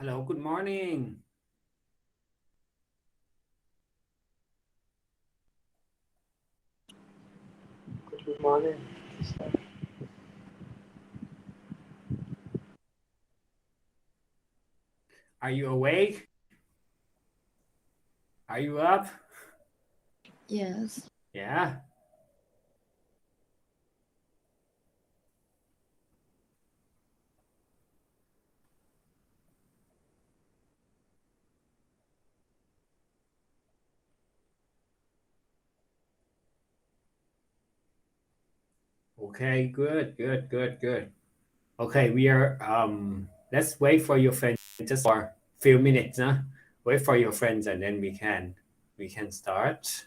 Hello, good morning. Good morning, sister. Are you awake? Are you up? Yes. Yeah. Okay, good. Okay, we are let's wait for your friend just for few minutes, huh? Wait for your friends and then we can start.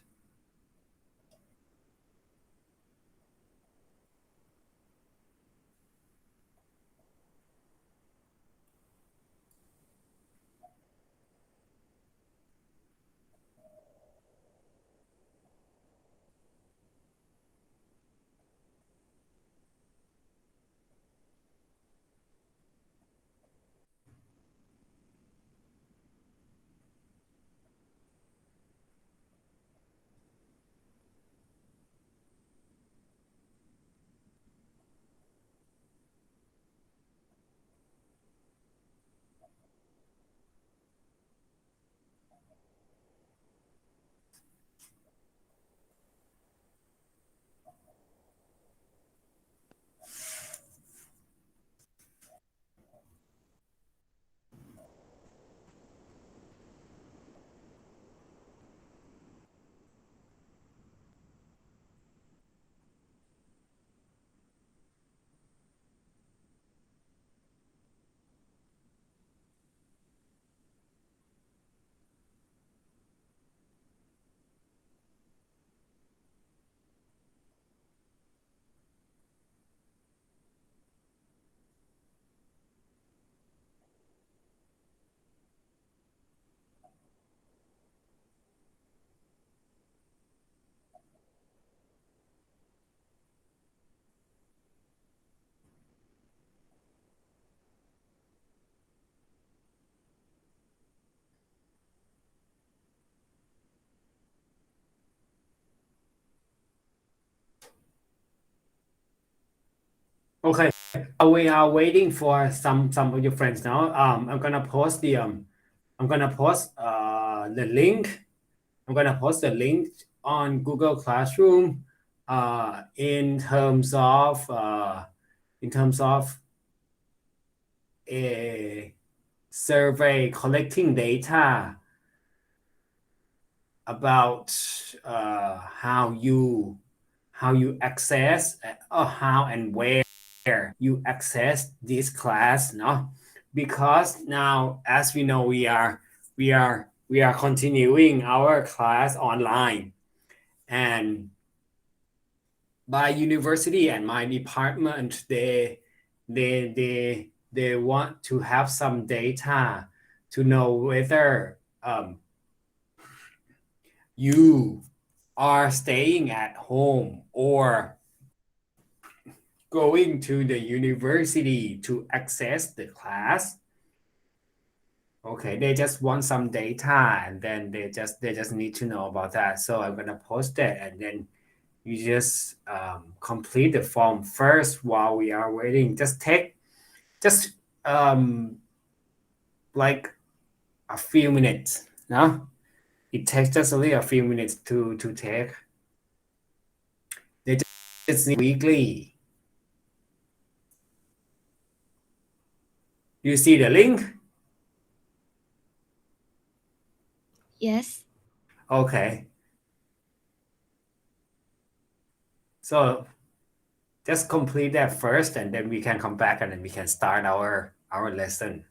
Okay, we are waiting for some of your friends now. I'm gonna post the link. I'm gonna post the link on Google Classroom in terms of a survey collecting data about how you access or how and where you access this class, no? Because now, as we know, we are continuing our class online, and by university and my department, they want to have some data to know whether you are staying at home or going to the university to access the class. Okay, they just want some data and then they just need to know about that. So I'm gonna post it and then you just complete the form first while we are waiting. Just um, like a few minutes. No, it takes just only a few minutes to take. They just need weekly. You see the link? Yes. Okay. So just complete that first and then we can come back and then we can start our lesson.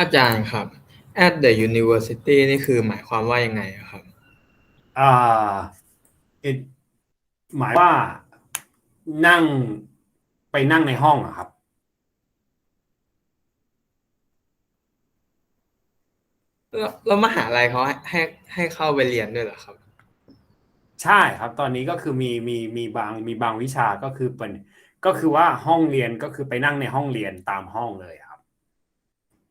อาจารย์ครับ at the university นี่คือหมายความว่ายังไงอะครับ อ่า it หมายว่านั่งไปนั่งในห้องอะครับ แล้วมหาลัยเขาให้เข้าไปเรียนด้วยเหรอครับ ใช่ครับตอนนี้ก็คือมีบางวิชาก็คือเป็นก็คือว่าห้องเรียนก็คือไปนั่งในห้องเรียนตามห้องเลยครับ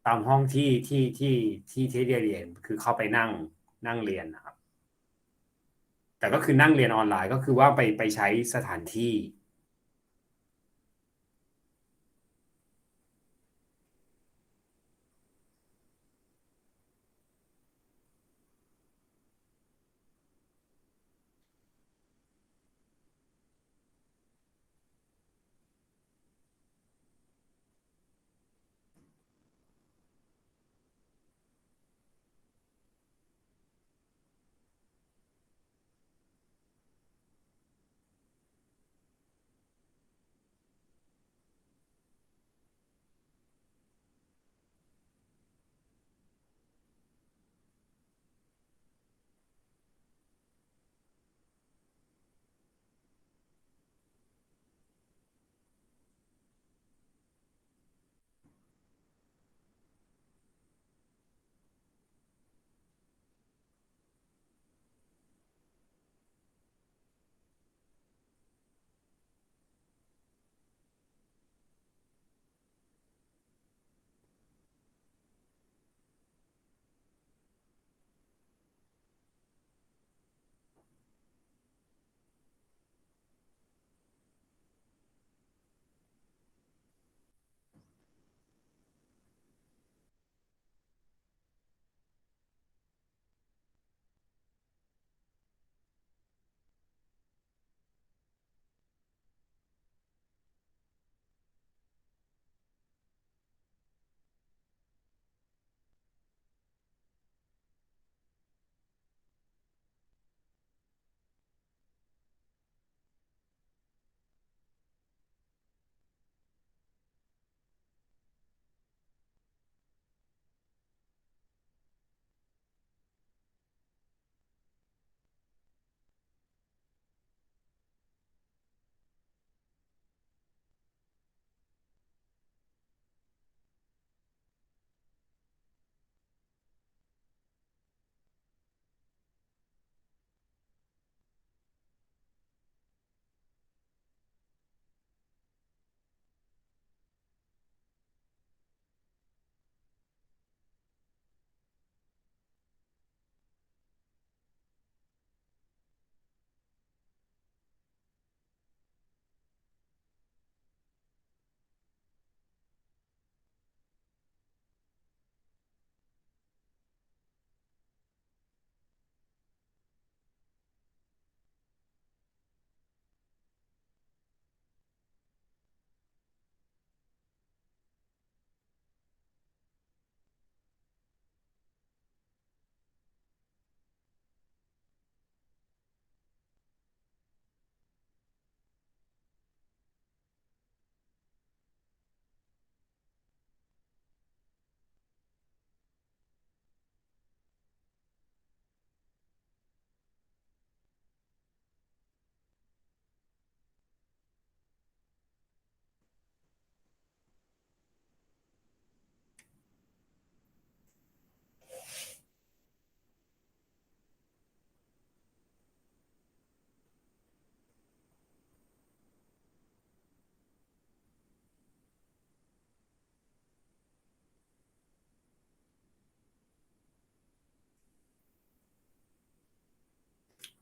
ตามห้องที่เรียนคือเข้าไปนั่งเรียนนะครับแต่ก็คือนั่งเรียนออนไลน์ก็คือว่าไปใช้สถานที่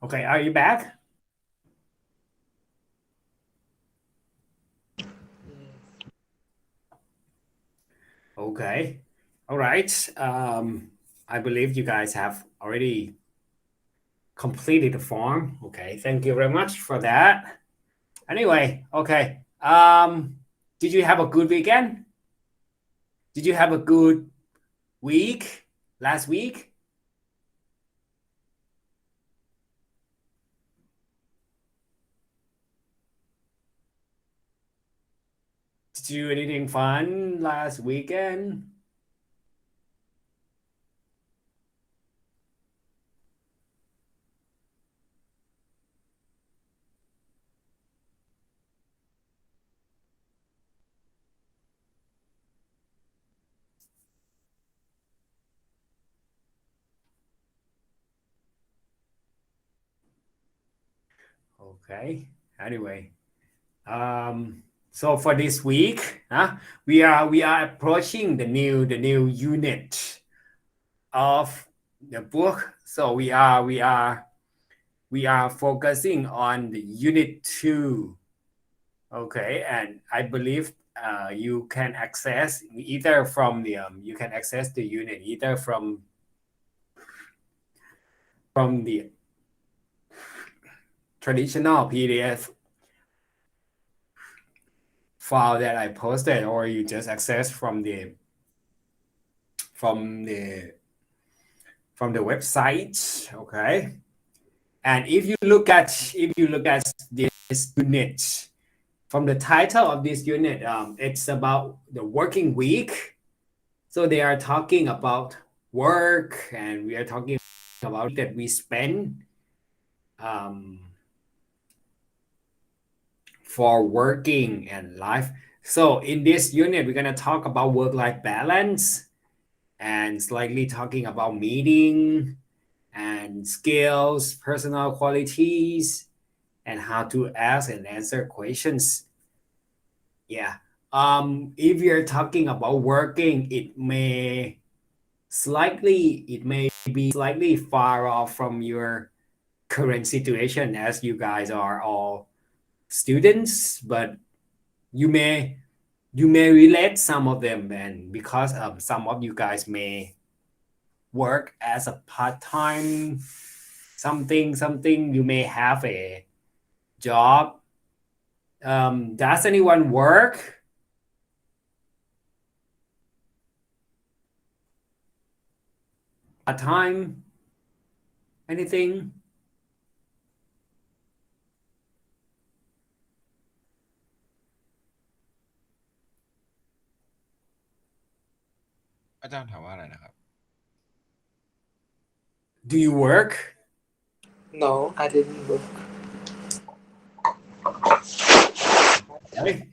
Okay, are you back? Okay. All right. I believe you guys have already completed the form. Okay, thank you very much for that. Anyway, okay. Did you have a good weekend? Did you have a good week last week? Did you do anything fun last weekend? Okay. Anyway, so for this week, we are approaching the new unit of the book. So we are focusing on the unit 2. Okay, and I believe you can access either from the you can access the unit either from the traditional PDF file that I posted, or you just access from the from the website. Okay, and if you look at this unit, from the title of this unit, it's about the working week. So they are talking about work, and we are talking about that we spend for working and life. So in this unit, we're gonna talk about work-life balance and slightly talking about meeting and skills, personal qualities, and how to ask and answer questions. Yeah. If you're talking about working, it may be slightly far off from your current situation, as you guys are all students, but you may relate some of them, and because some of you guys may work as a part-time something, you may have a job. Does anyone work part-time? Anything? อาจารย์ถามว่าอะไรนะครับ Do you work? No I didn't work Okay.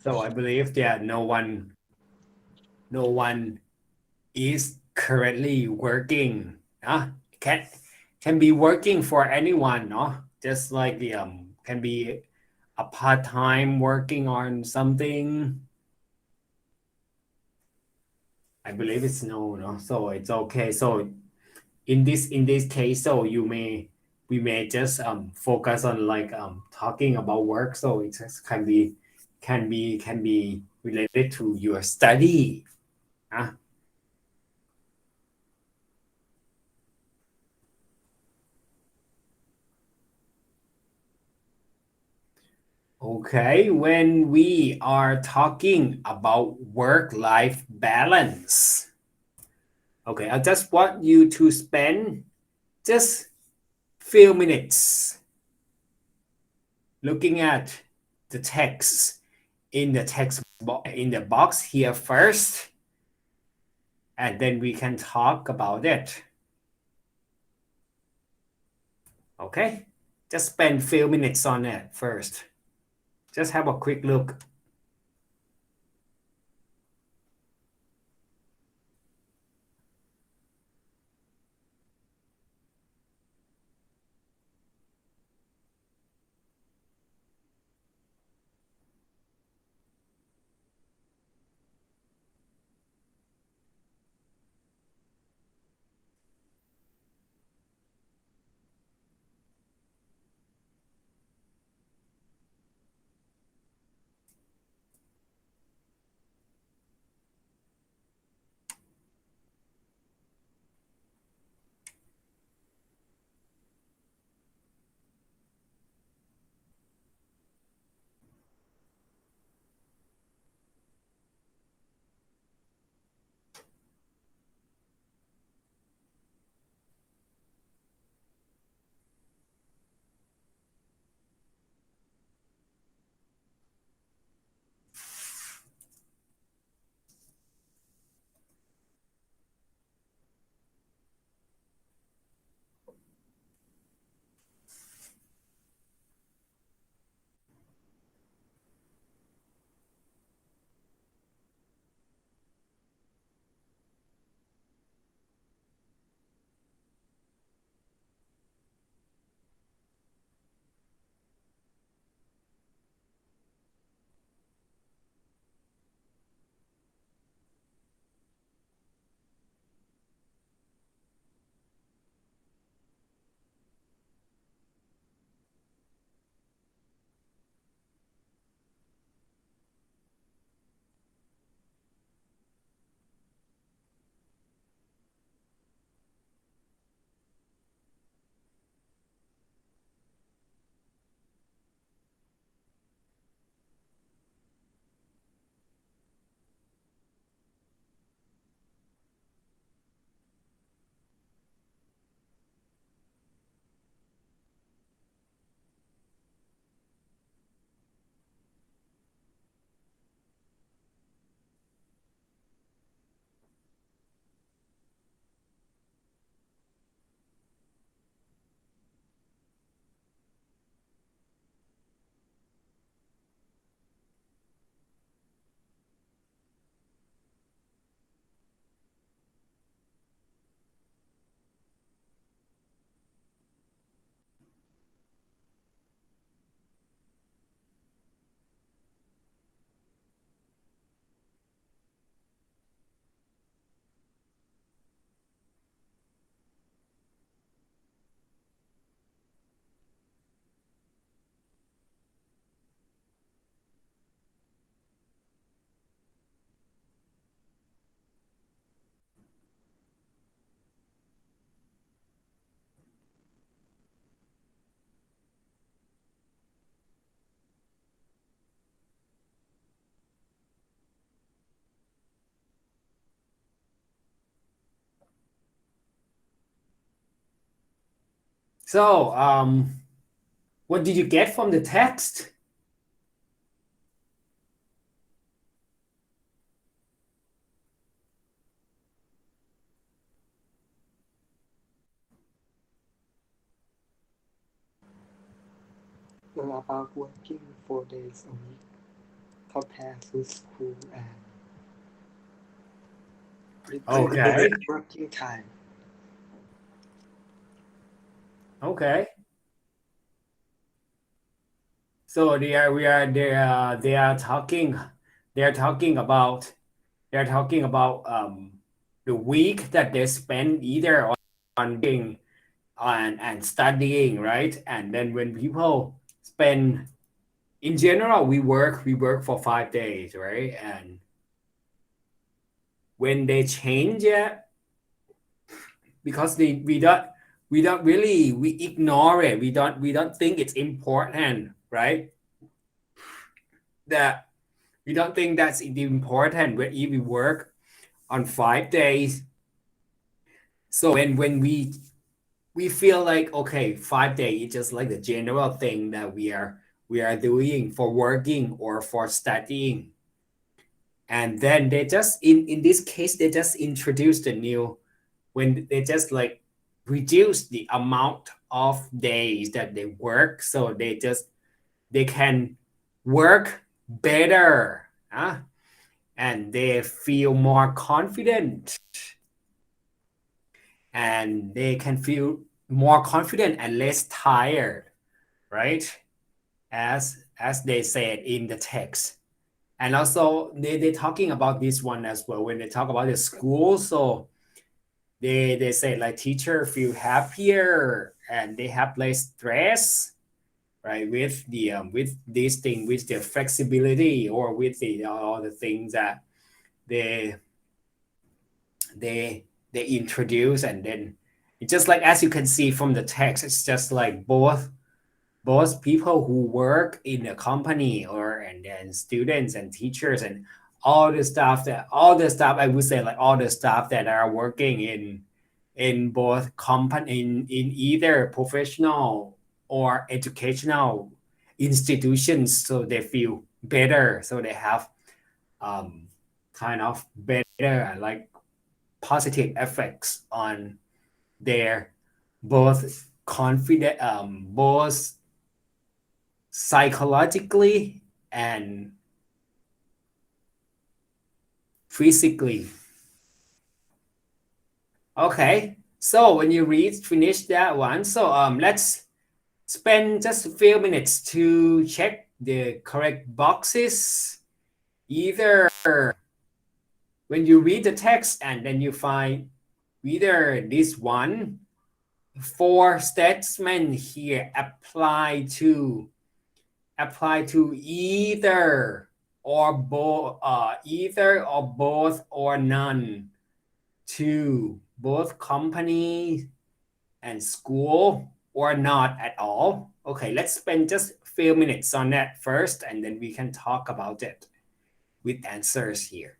So I believe that no one is currently working. Can be working for anyone, no? Just like the can be a part-time working on something. I believe it's no, so it's okay. So in this case, so we may just focus on like talking about work, so it just can be related to your study. Okay, when we are talking about work-life balance, okay, I just want you to spend just few minutes looking at the text in the box here first, and then we can talk about it. Okay, just spend few minutes on it first. Just have a quick look. So, what did you get from the text? About working 4 days a week compared to school and Okay. working time. Okay. So they are talking about the week that they spend either on being and studying, right? And then when people spend, in general, we work for 5 days, right? And when they change it, because we don't really, we ignore it, we don't think it's important, right? That we don't think that's important when if we work on 5 days. So when we feel like, okay, 5 days is just like the general thing that we are doing for working or for studying. And then they just, in this case, they just introduced the new, when they just like reduce the amount of days that they work, so they can work better, and they feel more confident, and they can feel more confident and less tired, right? As they said in the text. And also they're talking about this one as well when they talk about the school. So they say like teacher feel happier and they have less stress, right? With the with this thing, with the flexibility, or with the all the things that they they introduce. And then it's just like, as you can see from the text, it's just like both people who work in a company, or and then students and teachers and all the stuff I would say, like all the staff that are working in both company, in either professional or educational institutions, so they feel better, so they have kind of better, like positive effects on their both confident, both psychologically and physically. Okay, so when you finish that one, so let's spend just a few minutes to check the correct boxes. Either when you read the text and then you find either this one, four statement here apply to either or both or none to both company and school, or not at all. Okay, let's spend just a few minutes on that first, and then we can talk about it with answers here.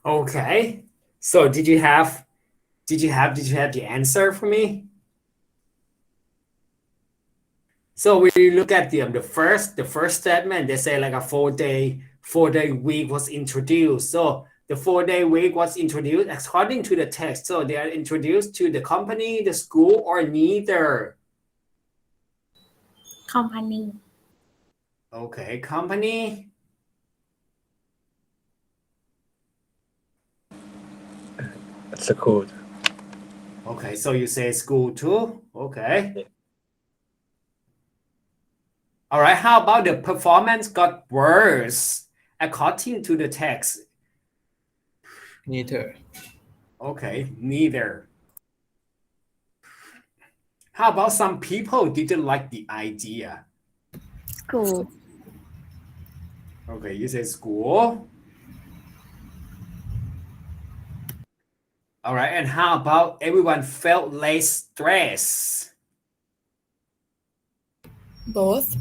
Okay. So did you have the answer for me? So we look at the first statement. They say like a 4-day week was introduced. So the 4-day week was introduced according to the text. So they are introduced to the company, the school, or neither. company Okay, company. School. Okay, so you say school too. Okay. Yeah. All right. How about the performance got worse according to the text? neither Okay, neither. How about some people didn't like the idea? School. Okay, you say school. All right, and how about everyone felt less stress? both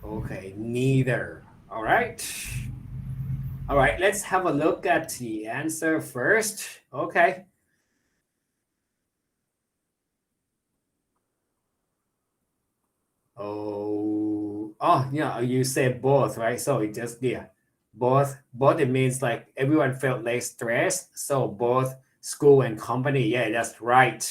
Okay, neither. All right. All right, let's have a look at the answer first. Okay. Yeah, you said both, right? So it just, yeah, both, it means like everyone felt less stressed. So both school and company. Yeah, that's right.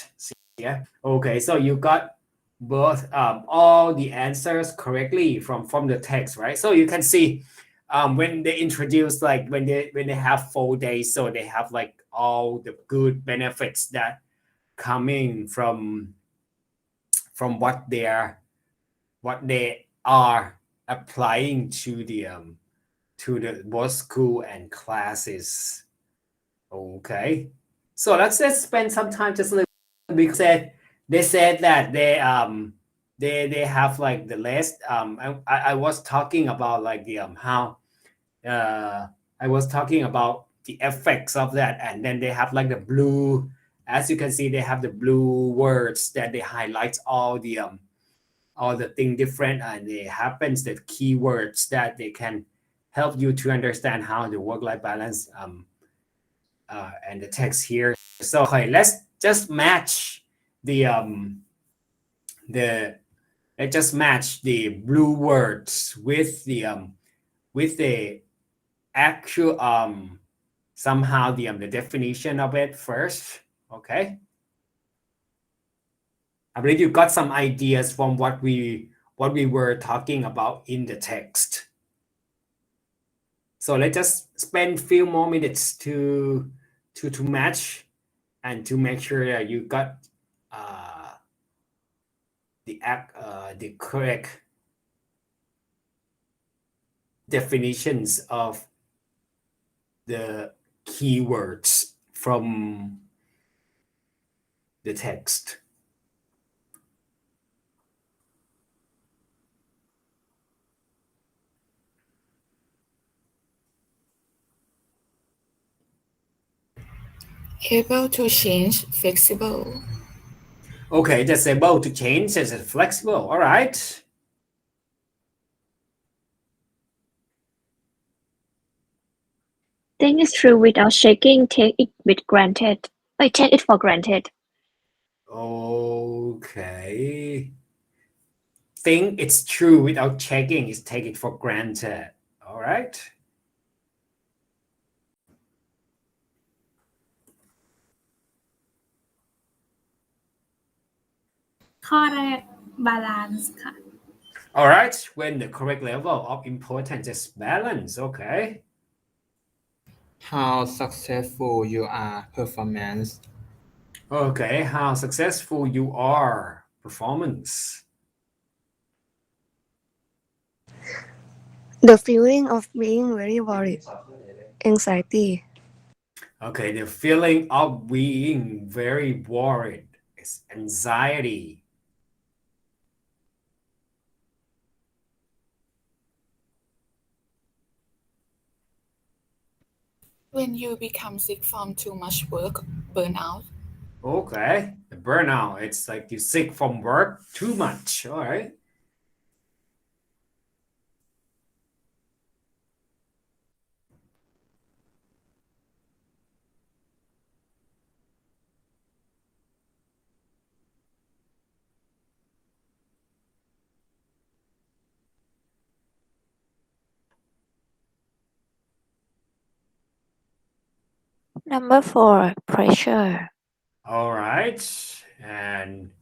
Yeah. Okay, so you got both all the answers correctly from the text, right? So you can see when they introduce like when they have 4 days, so they have like all the good benefits that coming from what they are applying to the both school and classes. Okay, so let's spend some time just a little bit. Because they said that they have like the list. I was talking about like the how I was talking about the effects of that, and then they have like the blue. As you can see, they have the blue words that they highlight all the thing different, and it happens that keywords that they can help you to understand how the work-life balance and the text here. So okay, let's just match the let's just match the blue words with the actual somehow the definition of it first. Okay, I believe you got some ideas from what we were talking about in the text. So let's just spend a few more minutes to match and to make sure that you got the correct definitions of the keywords from the text. able to change flexible Okay, that's able to change, that's flexible. All right. Think it's true without checking. Take it with granted. I take it for granted. Okay. Think it's true without checking is take it for granted. All right.ข้อแรก balance ค่ะ All right. When the correct level of importance is balance. Okay. how successful you are performance Okay. How successful you are. Performance. The feeling of being very worried. Anxiety. Okay. The feeling of being very worried is anxiety. when you become sick from too much work burnout Okay. The burnout. It's like you sick from work too much. All right. Number 4, pressure. All right. And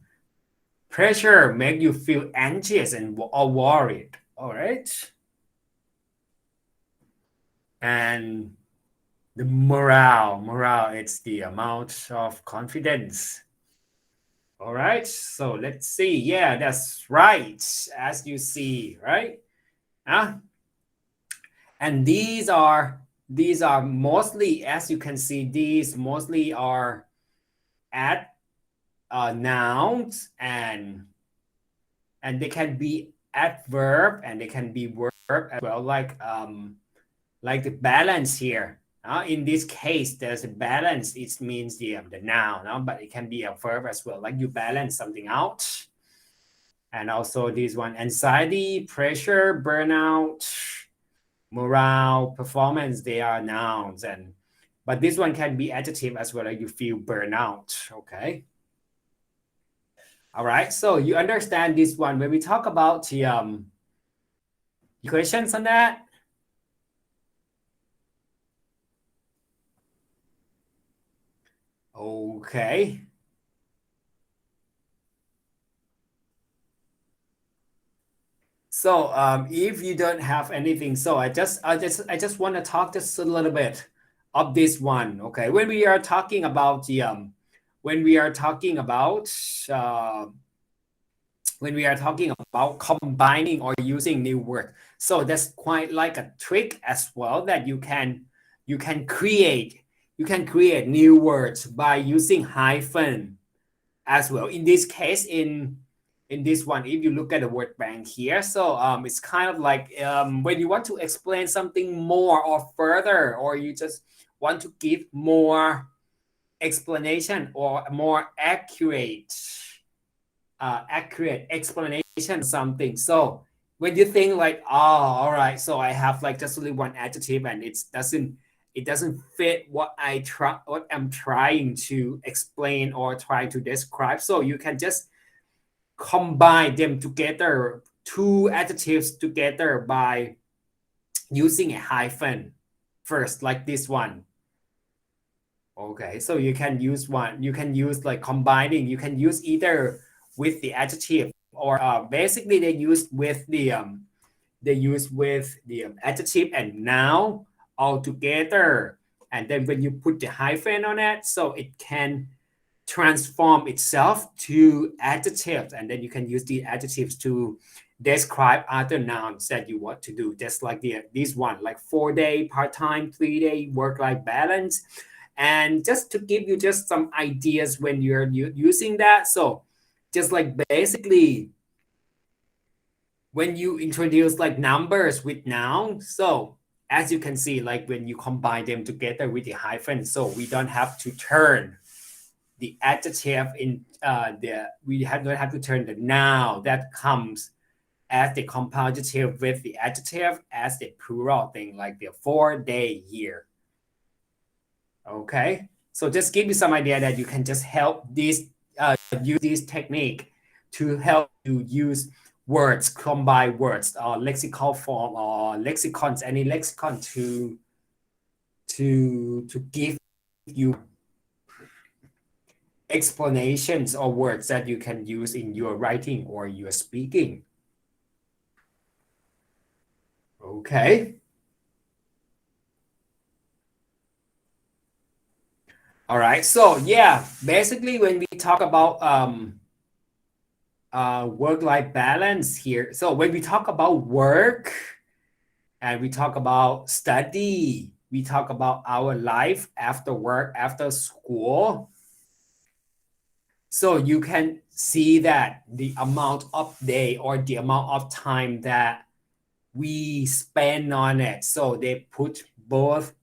pressure make you feel anxious and or worried. All right. And the morale, it's the amount of confidence. All right. So let's see. Yeah, that's right. As you see, right? And these are mostly, as you can see, these mostly are nouns, and they can be adverb and they can be verb as well, like the balance here. In this case, there's a balance. It means the noun, but it can be a verb as well, like you balance something out. And also this one, anxiety, pressure, burnout, morale, performance, they are nouns. But this one can be adjective as well, like you feel burnout. Okay. All right. So you understand this one when we talk about the questions on that. Okay. So if you don't have anything, so I just want to talk just a little bit of this one. Okay, when we are talking about the combining or using new word, so that's quite like a trick as well, that you can create new words by using hyphen as well. In this case, in this one, if you look at the word bank here, so it's kind of like when you want to explain something more or further, or you just want to give more explanation or more accurate explanation of something. So when you think like, oh, all right, so I have like just only one adjective and it doesn't fit what I'm trying to explain or try to describe, so you can just combine them together, two adjectives together, by using a hyphen first, like this one. Okay, so you can use like combining, you can use either with the adjective or basically they use with the adjective and noun all together, and then when you put the hyphen on it, so it can transform itself to adjectives, and then you can use the adjectives to describe other nouns that you want to do, just like this one, like 4-day part-time, 3-day work-life balance. And just to give you just some ideas when you're using that, so just like basically when you introduce like numbers with nouns, so as you can see, like when you combine them together with the hyphen, so we don't have to turn the adjective in we don't have to turn the noun that comes as the compositive with the adjective as the plural thing, like the 4-day year. Okay, so just give you some idea that you can just help use this technique to help you use words, combine words, or lexical form, or lexicons, any lexicon to give you explanations or words that you can use in your writing or your speaking. Okay. All right. So yeah, basically when we talk about work-life balance here, so when we talk about work and we talk about study, we talk about our life after work, after school. So you can see that the amount of day or the amount of time that we spend on it. So they put both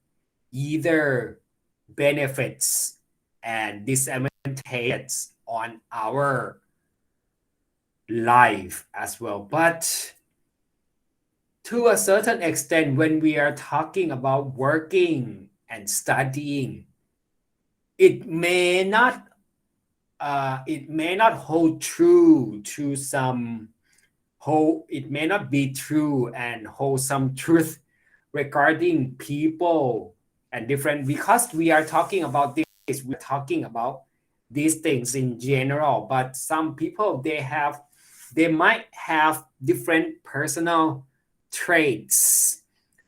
either benefits and disadvantages on our life as well. But to a certain extent, when we are talking about working and studying, it may not hold true to some it may not be true and hold some truth regarding people and different, because we are talking about this, we're talking about these things in general, but some people they might have different personal traits,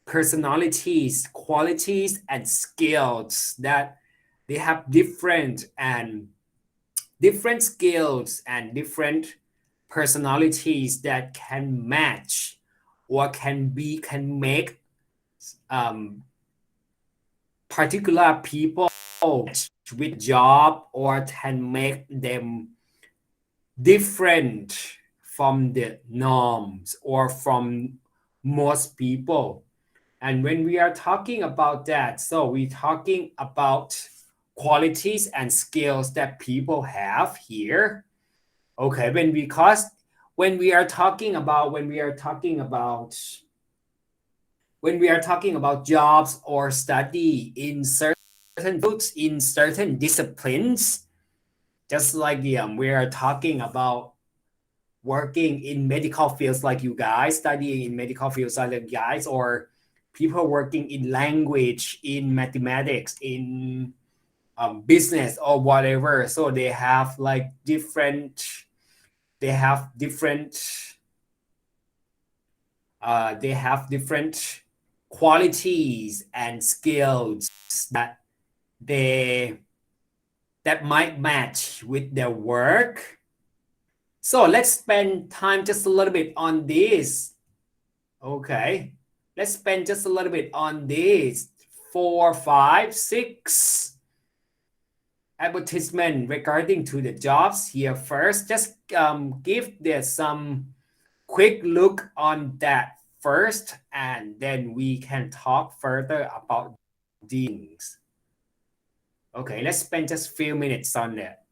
personalities, qualities, and skills that they have different skills and different personalities that can match or can make particular people with job, or can make them different from the norms or from most people. And when we are talking about that, so we're talking about qualities and skills that people have here. Okay, when we are talking about jobs or study in certain fields, in certain disciplines, just like we are talking about working in medical fields like you guys, studying in medical fields like you guys, or people working in language, in mathematics, in business or whatever. So they have like different qualities and skills that might match with their work. So let's spend time just a little bit on this. Okay, let's spend just a little bit on this. 4, 5, 6 advertisement regarding to the jobs here. First, just give there some quick look on that first, and then we can talk further about things. Okay, let's spend just a few minutes on that.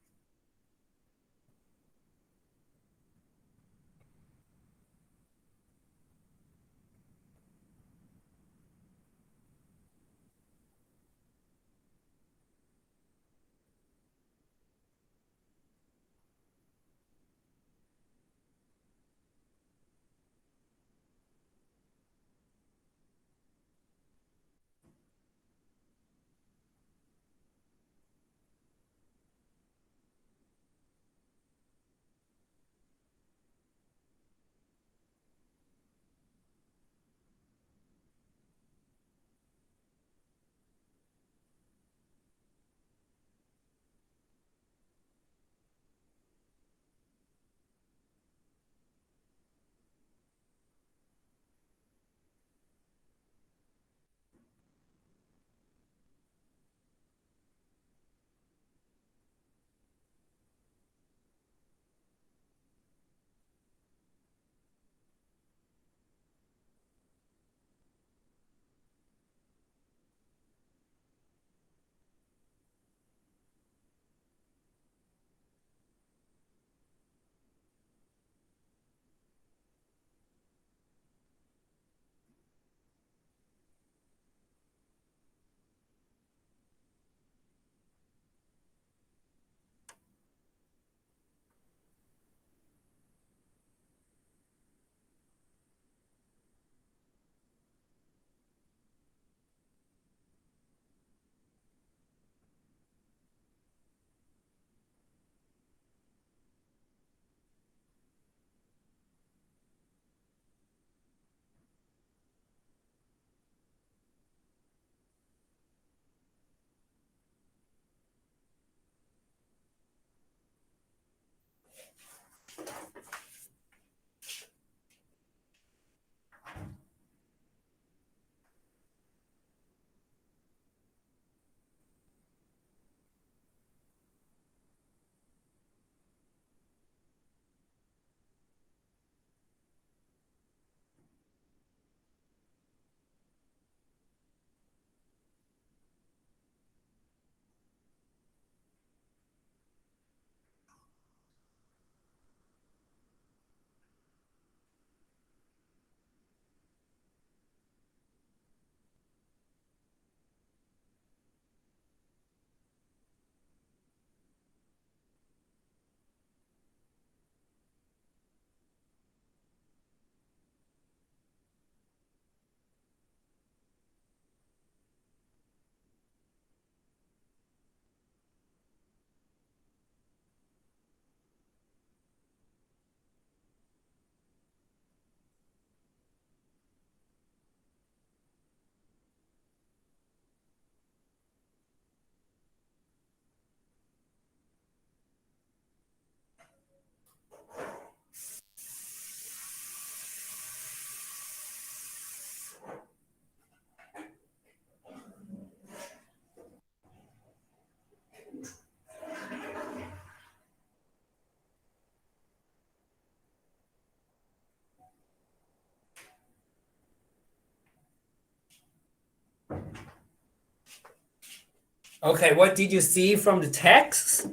Okay, what did you see from the text?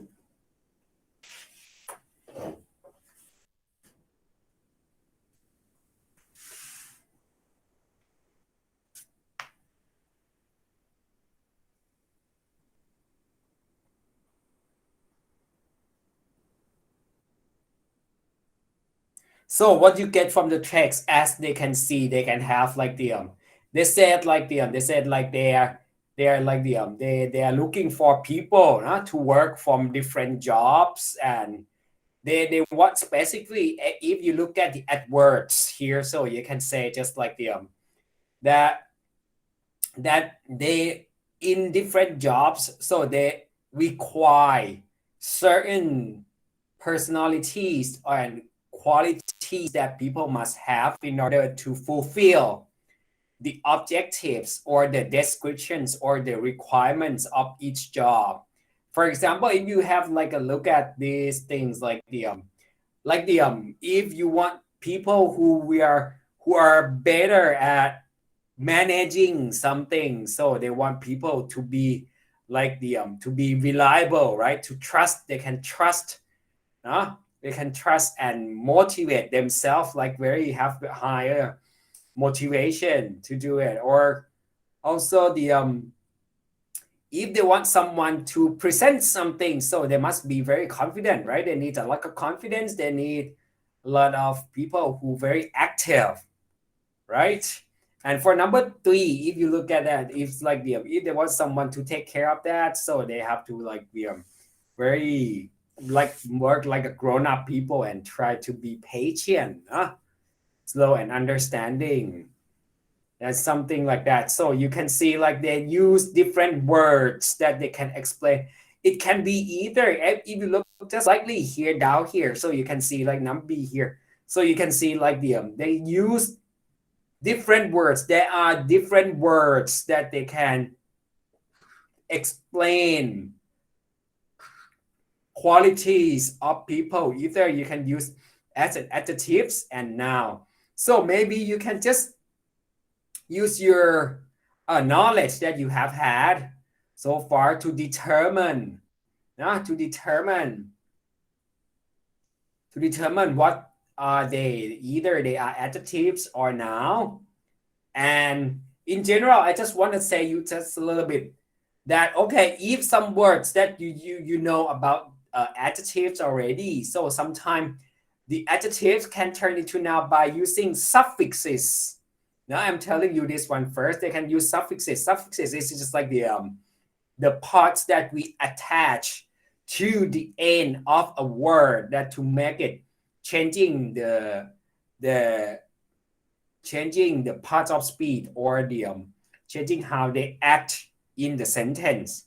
So what you get from the text, as they can see, they can have like they said like they're like they are looking for people to work from different jobs, and they want specifically, if you look at the words here, so you can say just like that they in different jobs, so they require certain personalities and qualities that people must have in order to fulfill the objectives or the descriptions or the requirements of each job. For example, if you have like a look at these things like if you want people who are better at managing something, so they want people to be like to be reliable, right? To trust, they can trust, they can trust and motivate themselves, like very have higher motivation to do it. Or also if they want someone to present something, so they must be very confident, right? They need a lot of confidence, they need a lot of people who very active, right? And for number 3, if you look at that, it's like if they want someone to take care of that, so they have to like be very like work like a grown-up people and try to be patient, slow and understanding. That's something like that. So you can see like they use different words that they can explain. It can be either, if you look just slightly here down here, so you can see like number B here. So you can see like they use different words. There are different words that they can explain qualities of people. Either you can use as an adjectives and noun. So maybe you can just use your knowledge that you have had so far to determine what are they. Either they are adjectives or noun. And in general, I just want to say you just a little bit that, okay, if some words that you know about adjectives already, so sometimes the adjectives can turn into noun by using suffixes. Now I'm telling you this one first. They can use suffixes. Suffixes is just like the parts that we attach to the end of a word that to make it changing the changing the parts of speech, or the changing how they act in the sentence.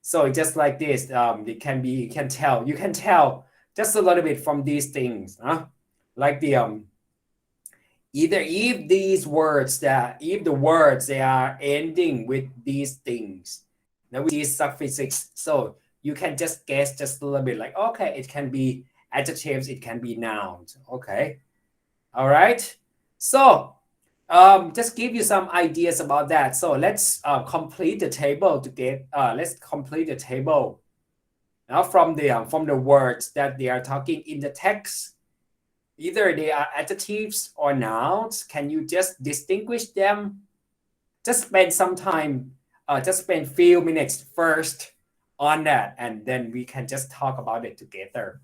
So just like this, it can be, you can tell just a little bit from these things, like either if these words that if the words they are ending with these things, with these suffixes, so you can just guess just a little bit, like, okay, it can be adjectives, it can be nouns. Okay, all right. So just give you some ideas about that. So let's complete the table to get let's complete the table now from the words that they are talking in the text. Either they are adjectives or nouns. Can you just distinguish them? Just spend some time, just spend few minutes first on that, and then we can just talk about it together.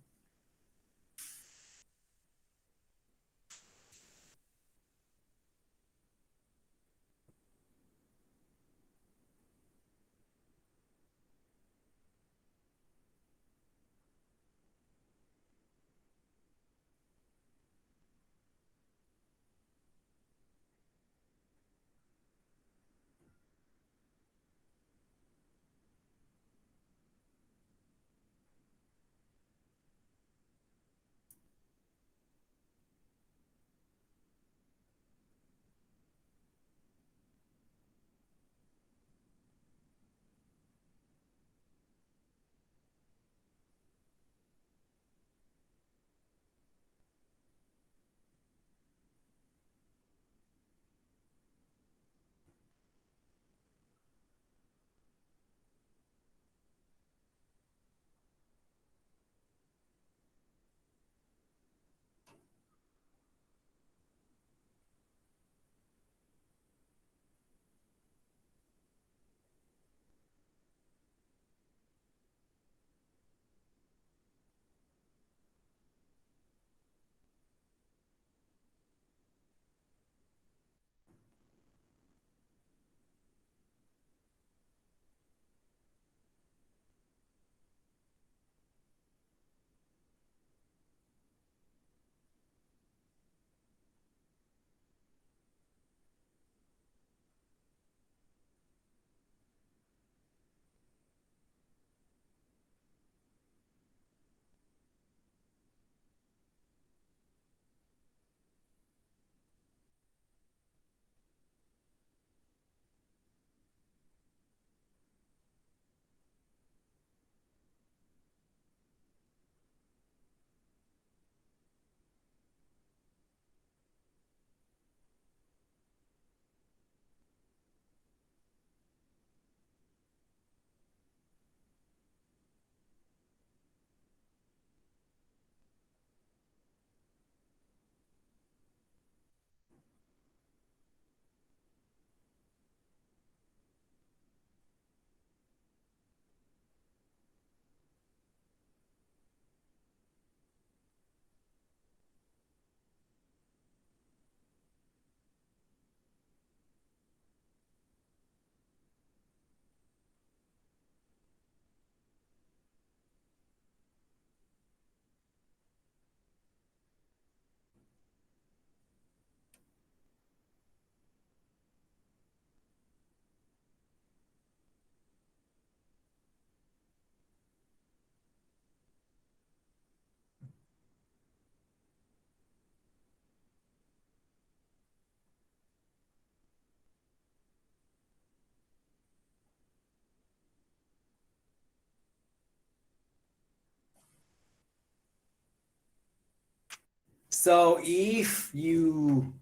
So if you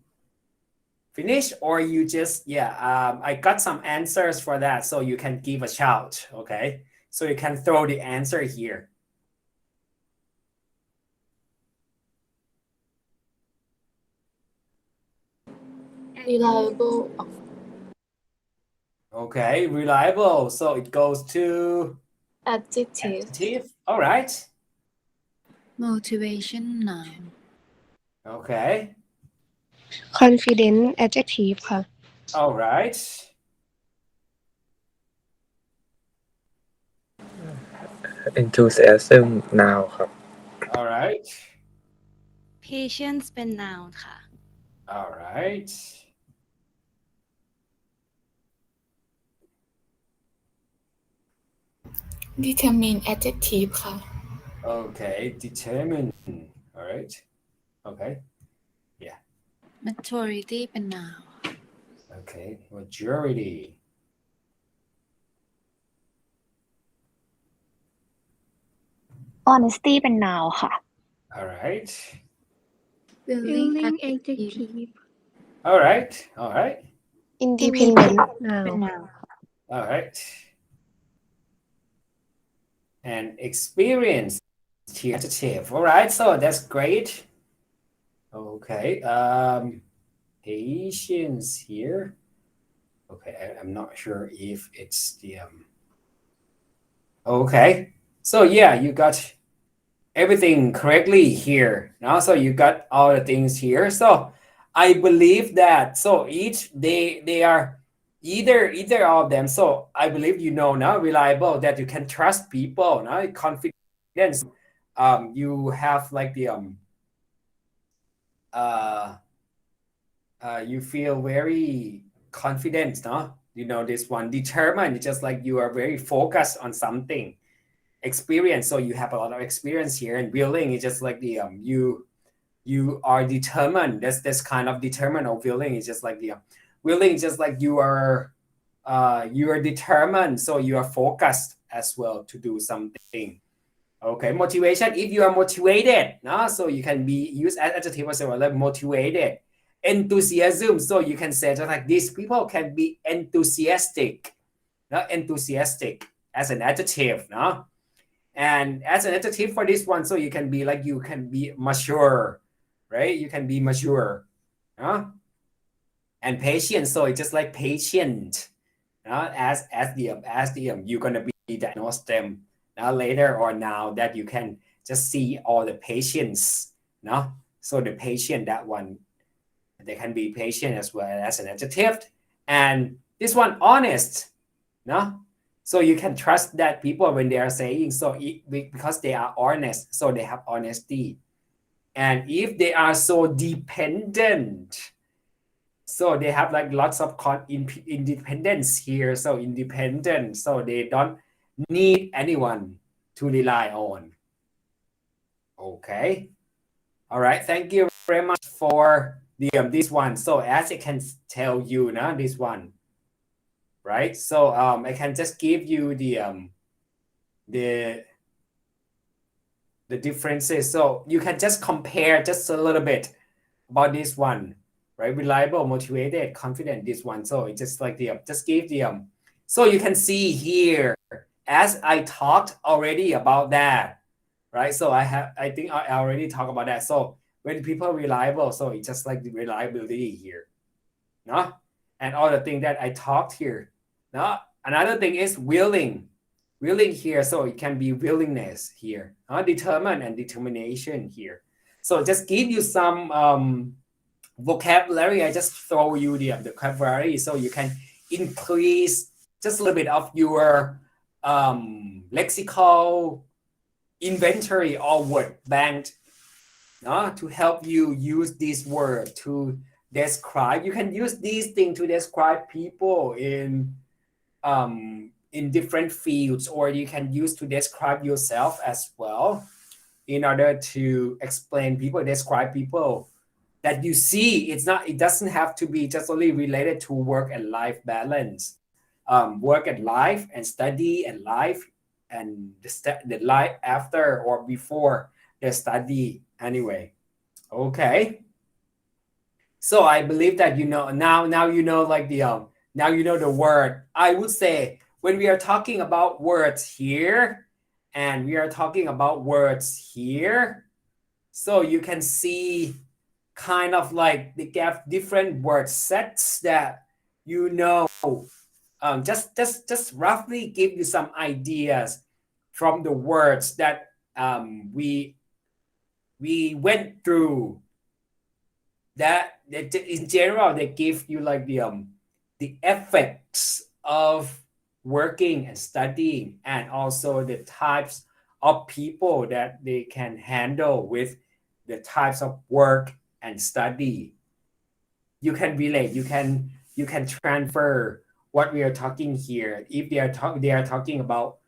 finish or you just I got some answers for that, so you can give a shout. Okay, so you can throw the answer here. reliable, Okay, reliable, so it goes to adjective, adjective. All right. motivation noun Okay. confident adjective ค่ะ All right. enthusiasm now ครับ All right. patience เป็น noun ค่ะ All right. determine adjective ค่ะ Okay, determine. All right. Okay. maturity เป็น noun Okay, majority. honesty เป็น noun ค่ะ All right. willing willing adjective adjective All right. All right. independent เป็น noun noun All right. And experience here adjective. All right, so that's great. Okay. Patience here. Okay, I'm not sure if it's the okay. So yeah, you got everything correctly here. Now, so you got all the things here. So I believe that so each they are either of them. So I believe you know now reliable that you can trust people. Now confidence. You have like the you feel very confident, no? You know this one. Determined, just like you are very focused on something. Experience, so you have a lot of experience here. And willing is just like the you are determined. That's kind of determined. Or willing is just like the willing is just like you are determined, so you are focused as well to do something. Okay, motivation, if you are motivated, no? So you can be used as adjective as well, like motivated. Enthusiasm, so you can say just like these people can be enthusiastic, no? Enthusiastic as an adjective, no? And as an adjective for this one, so you can be like you can be mature, right? You can be mature, no? And patient, so it's just like patient, no? As the you're gonna be diagnose them now later or now that you can just see all the patients, no? So the patient, that one, they can be patient as well as an adjective. And this one, honest, no? So you can trust that people when they are saying so because they are honest, so they have honesty. And if they are so dependent, so they have like lots of independence here. So independent, so they don't need anyone to rely on. Okay. All right. Thank you very much for the this one. So as I can tell you now, this one, right? So I can just give you the differences. So you can just compare just a little bit about this one, right? Reliable, motivated, confident. This one. So it's just like the just give the so you can see here as I talked already about that, right? So I think I already talked about that. So when people reliable, so it's just like the reliability here, no? And all the things that I talked here, no? Another thing is willing here, so it can be willingness here, determined and determination here. So just give you some vocabulary. I just throw you the vocabulary so you can increase just a little bit of your lexical inventory or word bank, to help you use this word to describe. You can use these things to describe people in different fields, or you can use to describe yourself as well in order to explain people, describe people that you see. It doesn't have to be just only related to work and life balance. Work and life and study and life and the life after or before the study anyway. Okay. So I believe that you know now you know like the now you know the word. I would say when we are talking about words here and we are talking about words here, so you can see kind of like they have different word sets that you know. Just roughly give you some ideas from the words that we went through. That in general they give you like the effects of working and studying, and also the types of people that they can handle with the types of work and study. You can relate, you can transfer what we are talking here. If they are talking about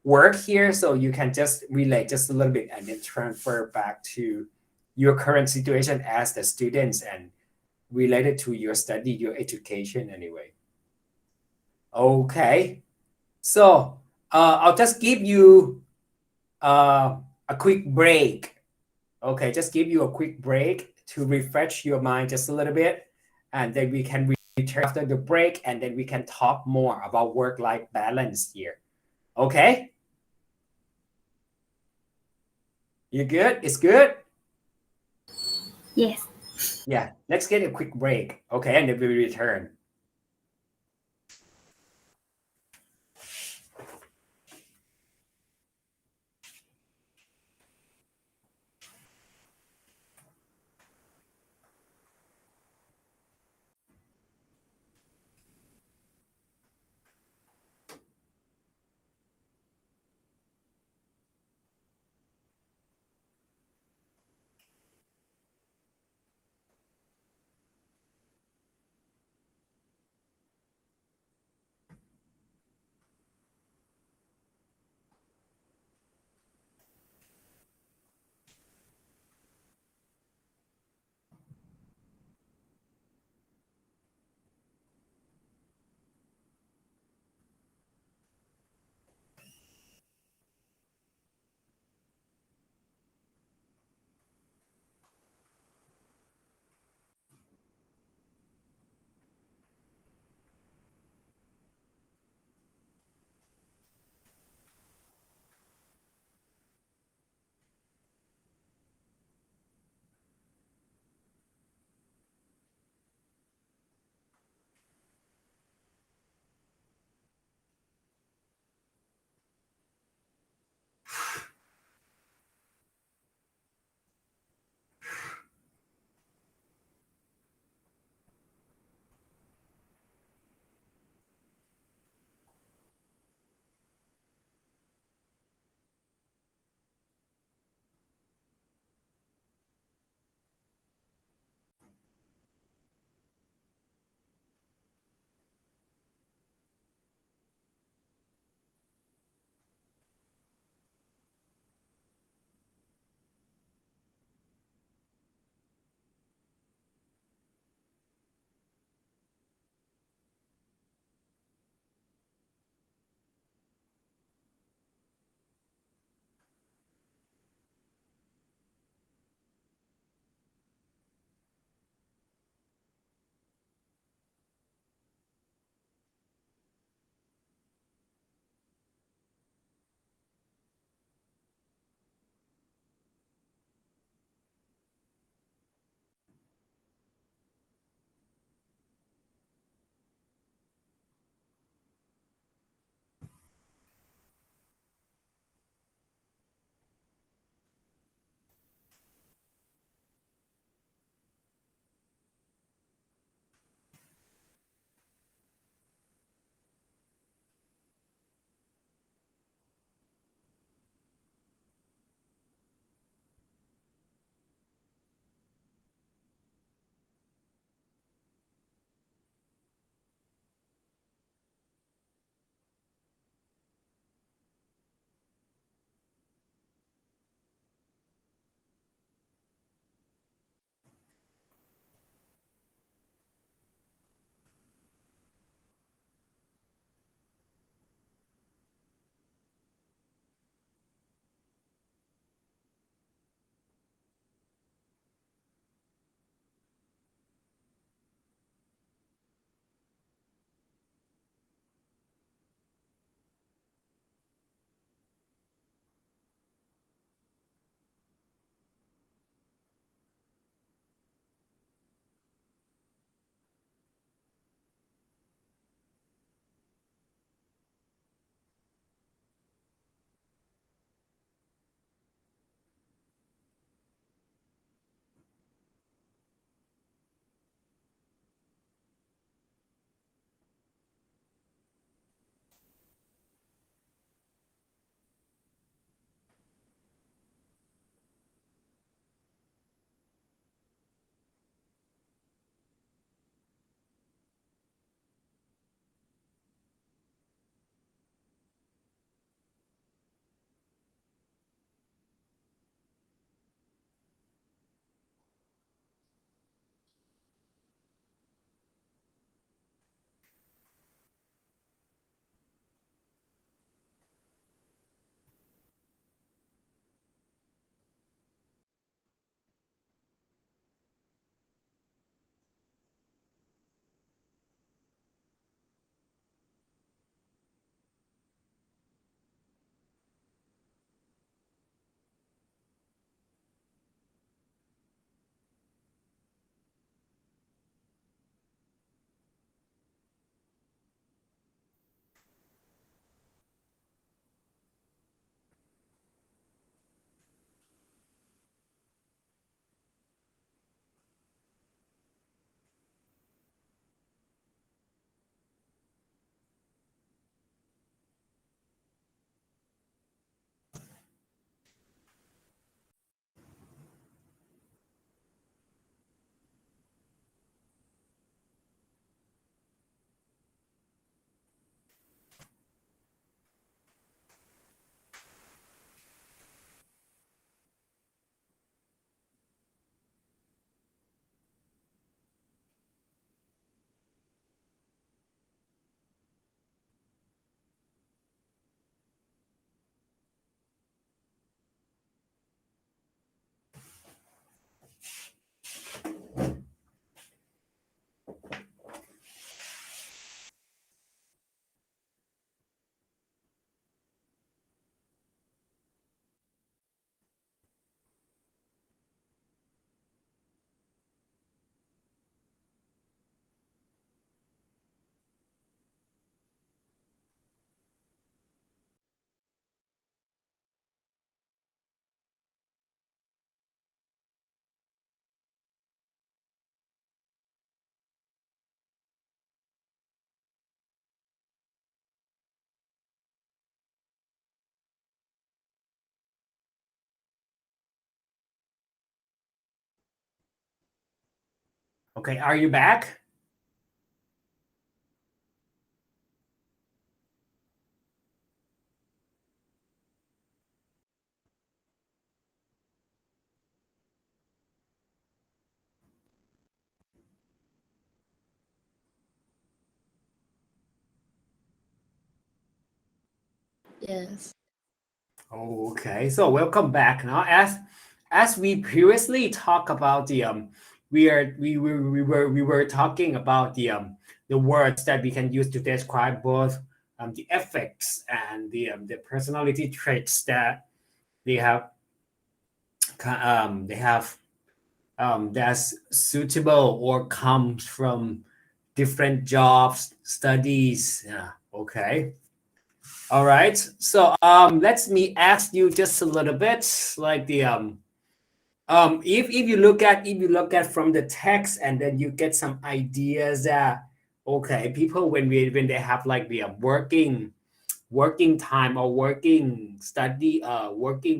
work here, so you can just relate just a little bit and then transfer back to your current situation as the students and related to your study, your education anyway. Okay, so I'll just give you a quick break. Okay, just give you a quick break to refresh your mind just a little bit, and then we can return after the break, and then we can talk more about work-life balance here. Okay? You good? It's good? Yes. Yeah, let's get a quick break. Okay, and then we return. Okay, are you back? Yes. Oh, okay. So welcome back. Now, as we previously talked about we were talking about the words that we can use to describe both the effects and the personality traits that they have that's suitable or comes from different jobs, studies. Yeah. Okay. All right. So let me ask you just a little bit like if you look at from the text and then you get some ideas that okay, people when they have like the working time or working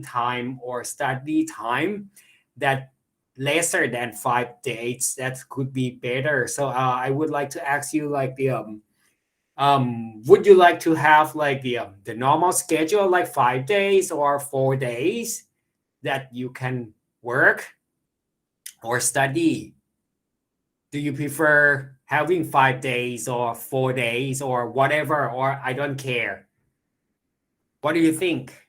time or study time that lesser than 5 days, that could be better. So I would like to ask you like would you like to have like the normal schedule like 5 days or 4 days that you can work or study? Do you prefer having 5 days or 4 days or whatever, or I don't care? What do you think?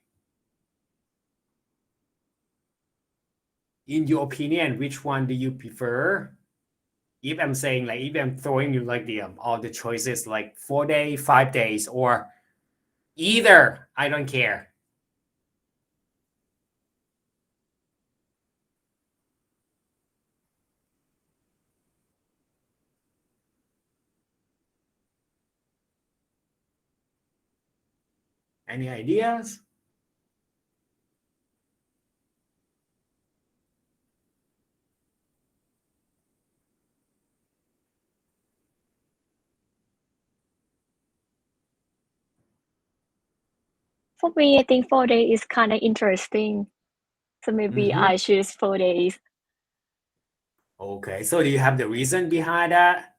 In your opinion, which one do you prefer? If I'm saying like if I'm throwing you like all the choices like 4 days, 5 days, or either, I don't care. Any ideas? For me, I think 4 days is kind of interesting. So maybe Mhm. I choose 4 days. Okay, so do you have the reason behind that?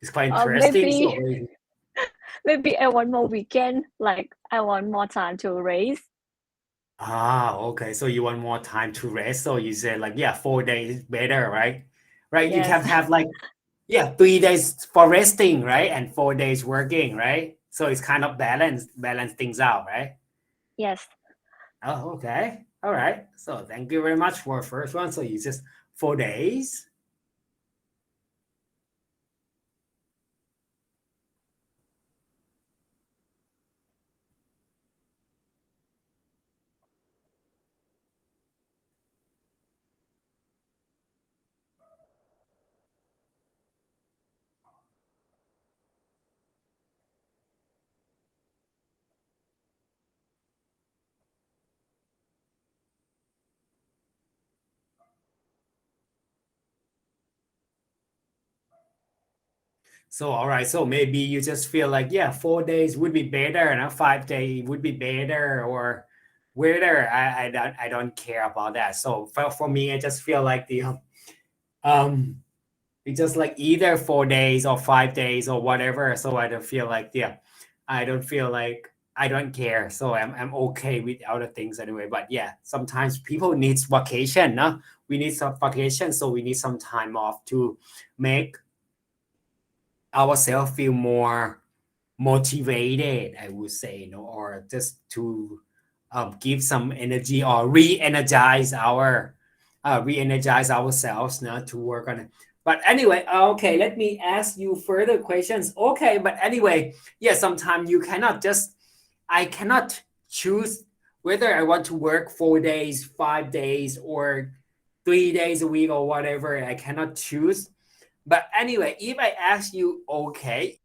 It's quite Or interesting. So maybe I want more weekend. Like I want more time to race. okay. So you want more time to rest. So you said like, yeah, 4 days is better, right? Right. You Yes. can have like, yeah, 3 days for resting, right? And 4 days working, right? So it's kind of balance things out, right? Yes. Oh, okay. All right. So thank you very much for first one. So you just 4 days. So all right, so maybe you just feel like yeah, 4 days would be better, and 5 day would be better, or whether I don't care about that. So for me, I just feel like um it's just like either 4 days or 5 days or whatever. So I don't feel like yeah, I don't feel like I don't care. So I'm okay with other things anyway. But yeah, sometimes people needs vacation, no? We need some vacation, so we need some time off to make ourselves feel more motivated, I would say, or just to give some energy or re-energize ourselves now to work on it. But anyway, okay, let me ask you further questions. Okay, but anyway, yeah, sometimes I cannot choose whether I want to work 4 days, 5 days, or 3 days a week or whatever. I cannot choose. But anyway, if I ask you, okay,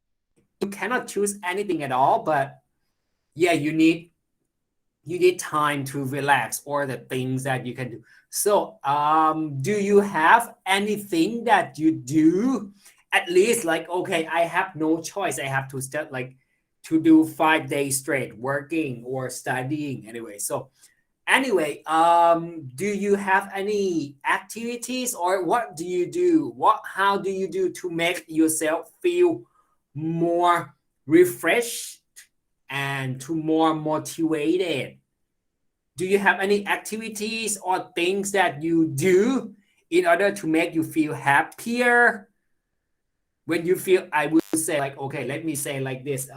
you cannot choose anything at all, but yeah, you need time to relax or the things that you can do. So do you have anything that you do at least like okay, I have no choice, I have to start like to do 5 days straight working or studying anyway? So Anyway, do you have any activities or what do you do? How do you do to make yourself feel more refreshed and to more motivated? Do you have any activities or things that you do in order to make you feel happier? When you feel, I would say like, okay, let me say like this.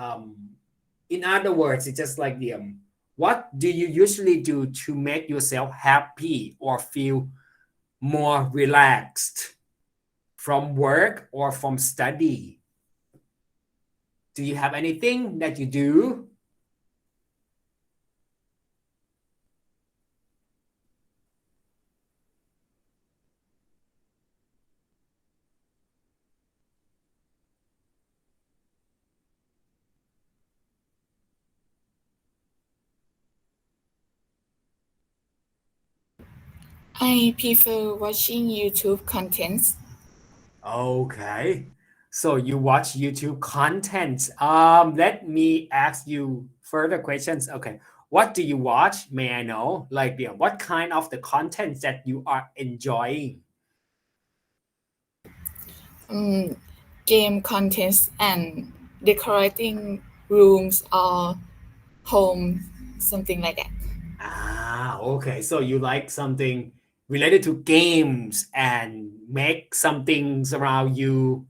In other words, it's just like the what do you usually do to make yourself happy or feel more relaxed from work or from study? Do you have anything that you do? I prefer watching YouTube contents. Okay. So you watch YouTube content. Let me ask you further questions. Okay. What do you watch? May I know? Like, what kind of the content that you are enjoying? Game contents and decorating rooms or home, something like that. Okay. So you like something related to games and make some things around you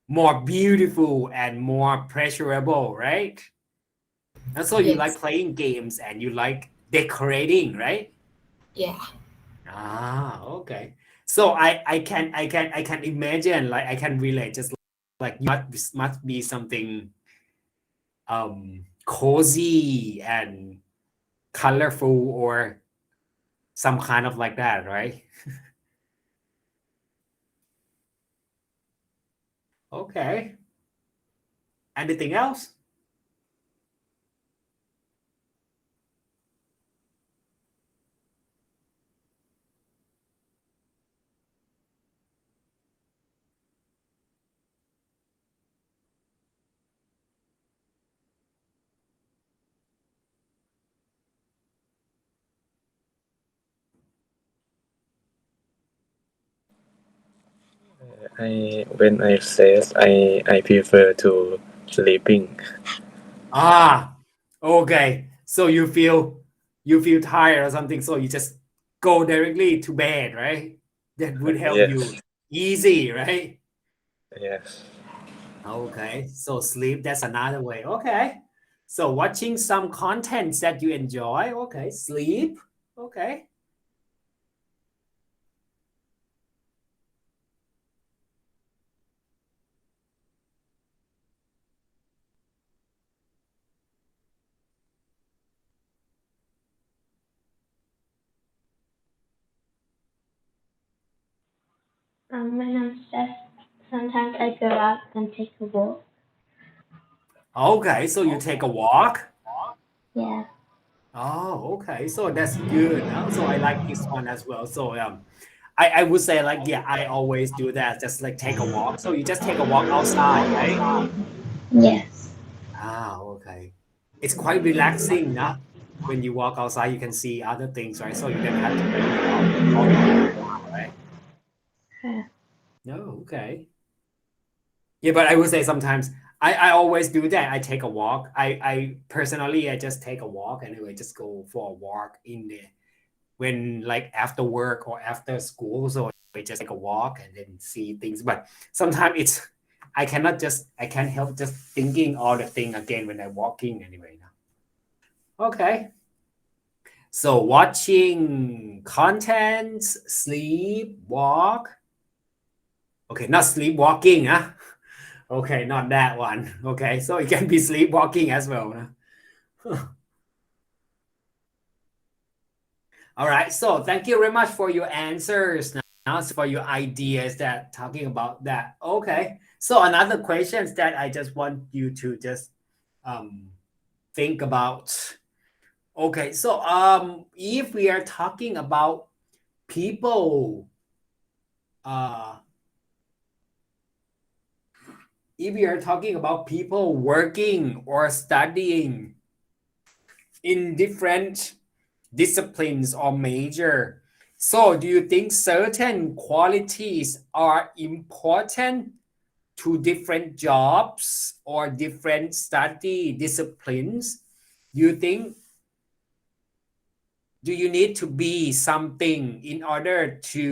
more beautiful and more pleasurable, right? And so you like Yes. playing games and you like decorating, right? Yeah. Okay. So I can imagine, like I can relate, just like you must be something cozy and colorful or some kind of like that, right? Okay. Anything else? When I stress, I prefer to sleeping. Okay. So you feel tired or something, so you just go directly to bed, right? That would help you Yes, easy, right? yes. Okay. So sleep, that's another way. Okay. So watching some contents that you enjoy. Okay. Sleep. Okay. When I'm stressed, sometimes I go out and take a walk. Okay. So you take a walk. Yeah. Okay. So that's good. So I like this one as well. So I would say like, yeah, I always do that. Just like take a walk. So you just take a walk outside, right? Yes. Okay. It's quite relaxing, nah? When you walk outside, you can see other things, right? So you don't have to think about all the right? Yeah. No, okay. Yeah, but I would say sometimes I always do that. I take a walk. I personally I just take a walk anyway, just go for a walk in the when like after work or after school. So I just take a walk and then see things. But sometimes it's I can't help just thinking all the thing again when I'm walking anyway. Okay. So watching content, sleep, walk. Okay, not sleepwalking, huh? Okay, not that one. Okay, so it can be sleepwalking as well. Huh? All right, so thank you very much for your answers now, for your ideas that talking about that. Okay, so another questions that I just want you to just think about. Okay, so if we are talking about people, if we are talking about people working or studying in different disciplines or major. So do you think certain qualities are important to different jobs or different study disciplines? Do you need to be something in order to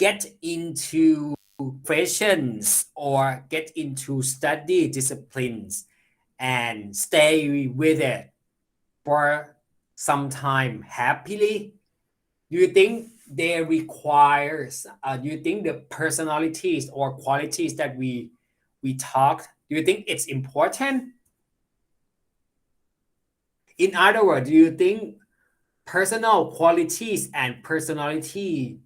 get into professions or get into study disciplines and stay with it for some time happily? Do you think they requires do you think the personalities or qualities that we talked, do you think it's important? In other words, do you think personal qualities and personality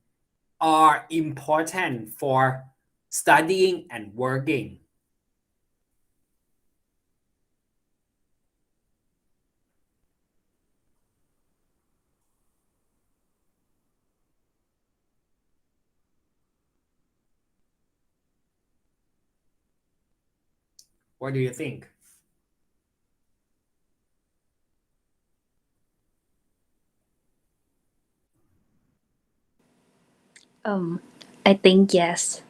are important for studying and working? What do you think? I think yes.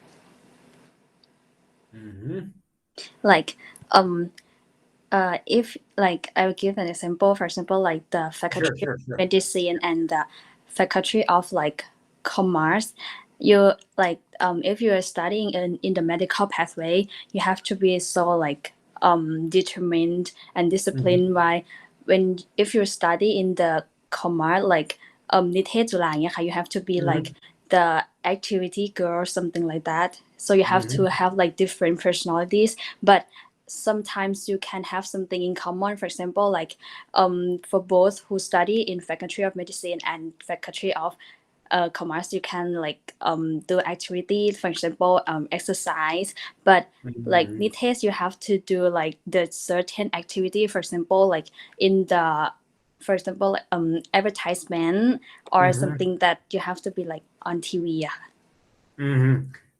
Like if like I will give an example, for example, like the faculty of medicine and the faculty of like commerce, you like if you are studying in the medical pathway, you have to be so like determined and disciplined by when if you study in the commerce like นิเทศจุฬาอย่างเงี้ยค่ะ you have to be like the activity girl or something like that, so you have to have like different personalities, but sometimes you can have something in common. For example, like for both who study in faculty of medicine and faculty of commerce, you can like do activities, for example exercise, but like Nites you have to do like the certain activity, for example like in the for example advertisement or something that you have to be like on TV.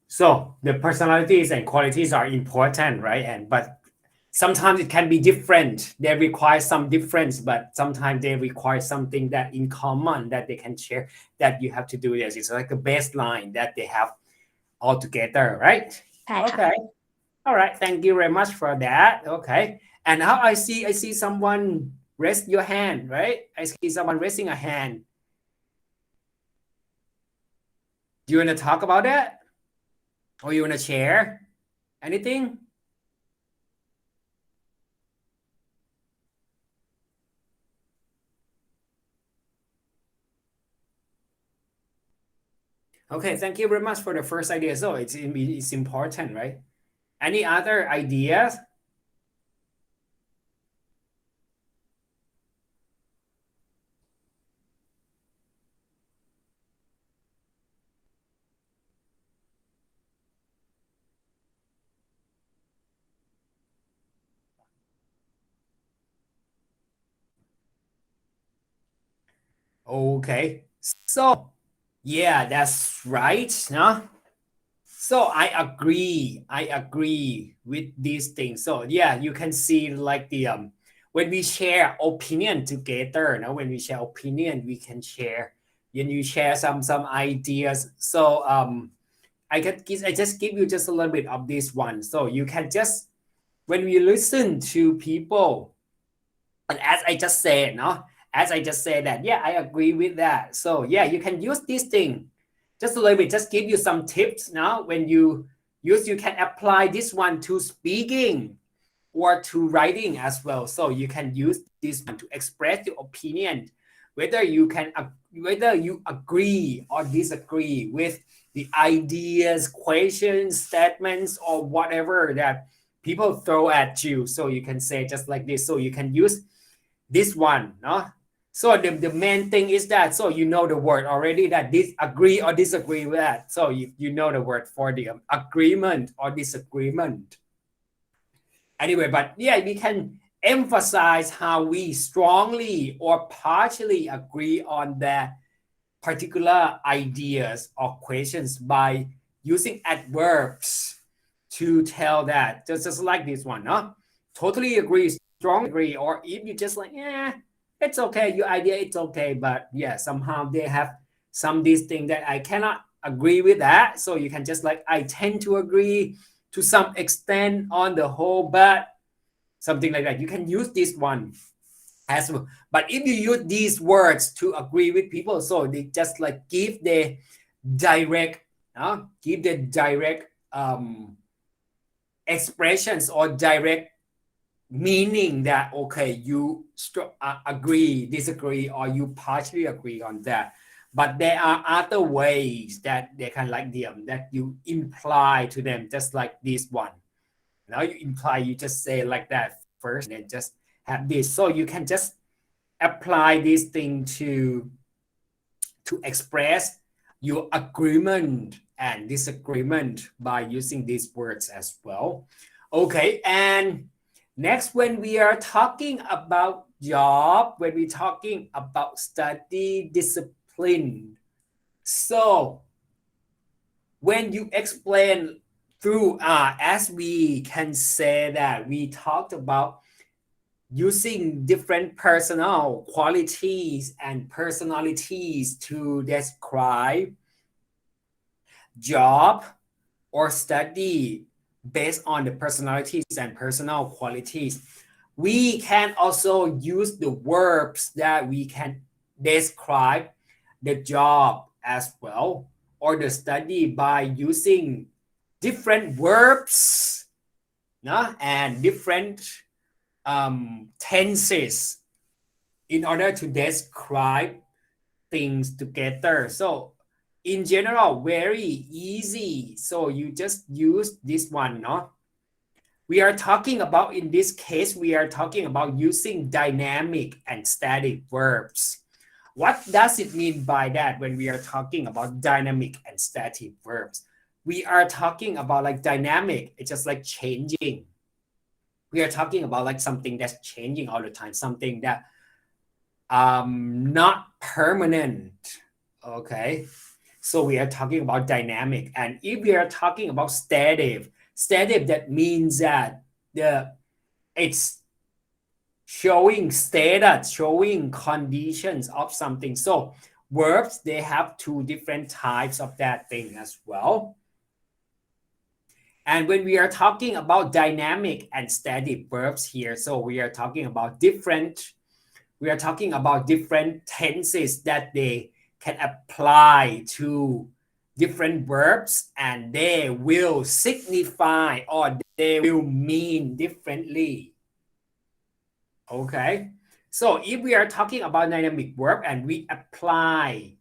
So the personalities and qualities are important, right? And but sometimes it can be different. They require some difference, but sometimes they require something that in common that they can share, that you have to do this. It's like a baseline that they have all together, right? Okay. All right. Thank you very much for that. Okay. And now I see someone raise your hand, right? I see someone raising a hand. Do you want to talk about that? Or you want to share anything? Okay, thank you very much for the first idea. So it's important, right? Any other ideas? Okay, so yeah, that's right. No? So I agree with these things. So yeah, you can see like the when we share opinion together, when we share opinion, we can share, and you share some ideas. So I just give you just a little bit of this one. So you can just, when we listen to people, and as I just said, that, yeah, I agree with that. So yeah, you can use this thing just a little bit, just give you some tips now. When you use, you can apply this one to speaking or to writing as well. So you can use this one to express your opinion, whether you agree or disagree with the ideas, questions, statements, or whatever that people throw at you. So you can say just like this. So you can use this one, no? So the main thing is that, so you know the word already, that disagree or disagree with that. So you know the word for the agreement or disagreement. Anyway, but yeah, we can emphasize how we strongly or partially agree on the particular ideas or questions by using adverbs to tell that. Just like this one, no? Totally agree, strongly agree, or if you just like, it's okay, your idea it's okay, but yeah, somehow they have some these things that I cannot agree with that. So you can just like, I tend to agree to some extent on the whole, but something like that. You can use this one as well. But if you use these words to agree with people, so they just like give the direct expressions or direct meaning that okay, you agree, disagree, or you partially agree on that. But there are other ways that they can like them that you imply to them, just like this one. Now you imply, you just say like that first, and then just have this. So you can just apply this thing to express your agreement and disagreement by using these words as well. Okay, and next, when we are talking about job, when we're talking about study discipline, so when you explain through as we can say that we talked about using different personal qualities and personalities to describe job or study based on the personalities and personal qualities. We can also use the verbs that we can describe the job as well, or the study, by using different verbs and different tenses in order to describe things together. So in general, very easy. So you just use this one, no? We are talking about, in this case, we are talking about using dynamic and static verbs. What does it mean by that when we are talking about dynamic and static verbs? We are talking about like dynamic, it's just like changing. We are talking about like something that's changing all the time, something that not permanent. Okay. So we are talking about dynamic. And if we are talking about static, that means that it's showing status, showing conditions of something. So verbs, they have two different types of that thing as well. And when we are talking about dynamic and static verbs here, so we are talking about different tenses that they can apply to different verbs, and they will signify or they will mean differently. Okay, so if we are talking about dynamic verb and we apply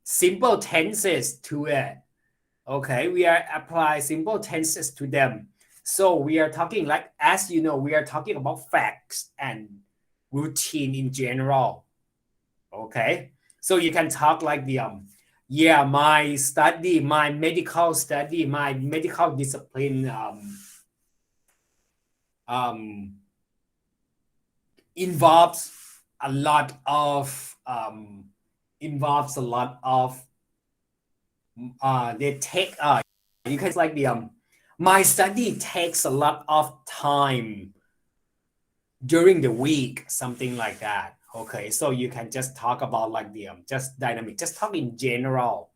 simple tenses to it, okay, we are apply simple tenses to them. So we are talking like, as you know, we are talking about facts and routine in general. Okay, so you can talk like the my study, my medical study, my medical discipline involves a lot of they take you can like the my study takes a lot of time during the week, something like that. Okay, so you can just talk about like the just dynamic, just talk in general.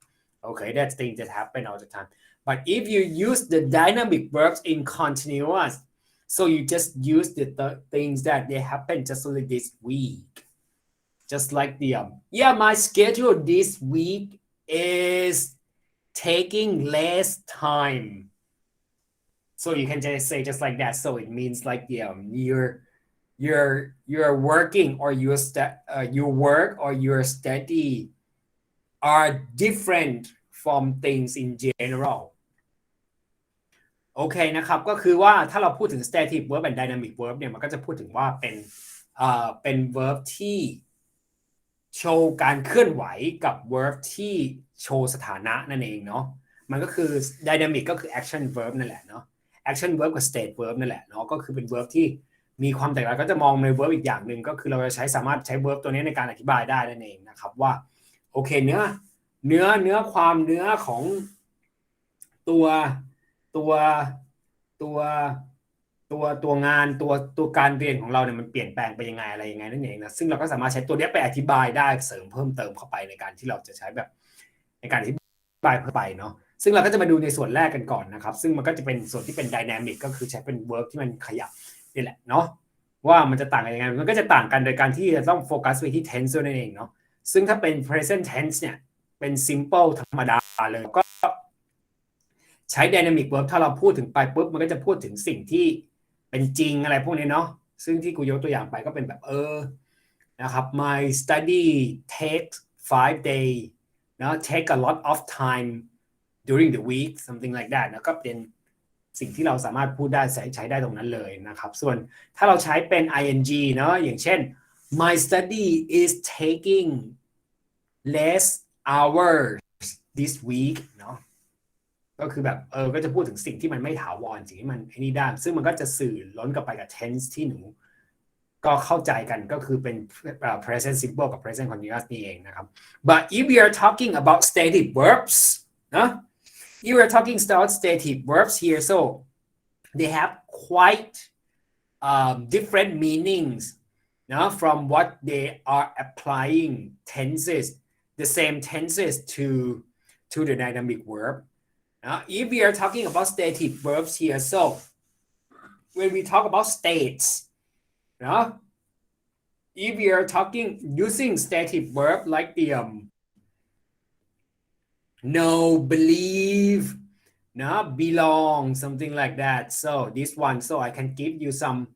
Okay, that's things that happen all the time. But if you use the dynamic verbs in continuous, so you just use the things that they happen just only this week. Just like the my schedule this week is taking less time. So you can just say just like that. So it means like the you're working or your work or your study are different from things in general. โอเคนะครับก็คือว่าถ้าเราพูดถึง static verb and dynamic verb เนี่ยมันก็จะพูดถึงว่าเป็น verb ที่โชว์การเคลื่อนไหวกับ verb ที่โชว์สถานะนั่นเองเนาะมันก็คือ dynamic ก็คือ action verb นั่นแหละเนาะ action verb กับ state verb นั่นแหละเนาะก็คือเป็น verb ที่มีความแตกต่างก็จะมองใน verb อีกอย่างหนึ่งก็คือเราจะสามารถใช้ verb ตัวนี้ในการอธิบายได้นั่นเองนะครับว่าโอเคเนื้อของตัว ตัวงานตัวการเรียนของเราเนี่ยมันเปลี่ยนแปลงไปยังไงอะไรยังไงนั่นเองนะซึ่งเราก็สามารถใช้ตัวนี้ไปอธิบายได้เสริมเพิ่มเติมเข้าไปในการที่เราจะใช้แบบในการอธิบายเพิ่มไปเนาะซึ่งเราก็จะมาดูในส่วนแรกกันก่อนนะครับซึ่งมันก็จะเป็นส่วนที่เป็น dynamic ก็คือใช้เป็น verb ที่มันขยับนี่แหละเนาะว่ามันจะต่างกันยังไงมันก็จะต่างกันโดยการที่จะต้องโฟกัสไปที่ tense นั่นเองเนาะซึ่งถ้าเป็น present tense เนี่ยเป็น simple ธรรมดาเลยก็ใช้ dynamic verb ถ้าเราพูดถึงไปปุ๊บมันก็จะพูดถึงสิ่งที่เป็นจริงอะไรพวกนี้เนาะซึ่งที่กูยกตัวอย่างไปก็เป็นแบบนะครับ my study takes 5 days นะ take a lot of time during the week something like that นะก็เป็นสิ่งที่เราสามารถพูดได้ใช้ได้ตรงนั้นเลยนะครับส่วนถ้าเราใช้เป็น ing เนาะอย่างเช่น my study is taking less hours this week เนาะก็คือแบบก็จะพูดถึงสิ่งที่มันไม่ถาวรสิ่งที่มันไอ้นี่ได้ซึ่งมันก็จะสื่อล้นกลับไปกับ tense ที่หนูก็เข้าใจกันก็คือเป็น present simple กับ present continuous นี่เองนะครับ but if we are talking about stative verbs นะ if we are talking about stative verbs here so they have quite different meanings from what they are applying tenses the same tenses to the dynamic verb if we are talking about stative verbs here so when we talk about states if we are talking using stative verb like the know, believe, belong, something like that. So this one, so I can give you some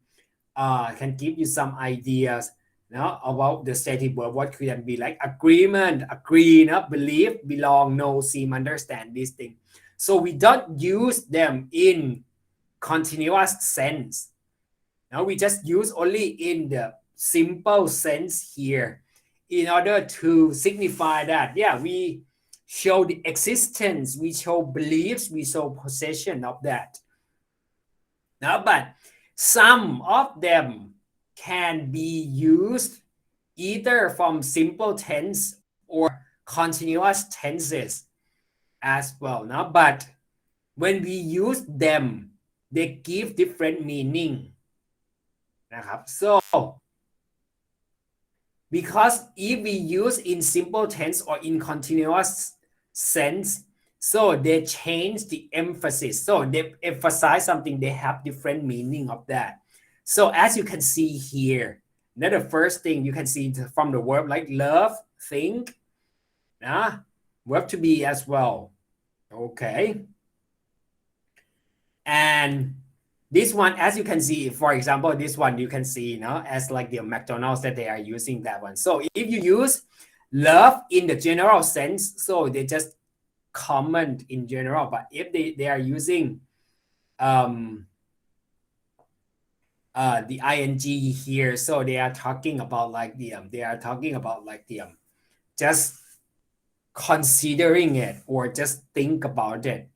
ideas about the stative verb. What could it be like? Agreement, agree, believe, belong, know, seem, understand this thing. So we don't use them in continuous sense. Now we just use only in the simple sense here in order to signify that, we show the existence, we show beliefs, we show possession of that. Now, but some of them can be used either from simple tense or continuous tenses as well. Now, but when we use them, they give different meaning. So, because if we use in simple tense or in continuous sense, so they change the emphasis. So they emphasize something, they have different meaning of that. So as you can see here, now the first thing you can see from the verb like love, think, verb to be as well. Okay. And this one, as you can see, for example, this one you can see as like the McDonald's that they are using that one. So if you use love in the general sense, so they just comment in general. But if they are using the ing here, so they are talking about like the just considering it or just think about it.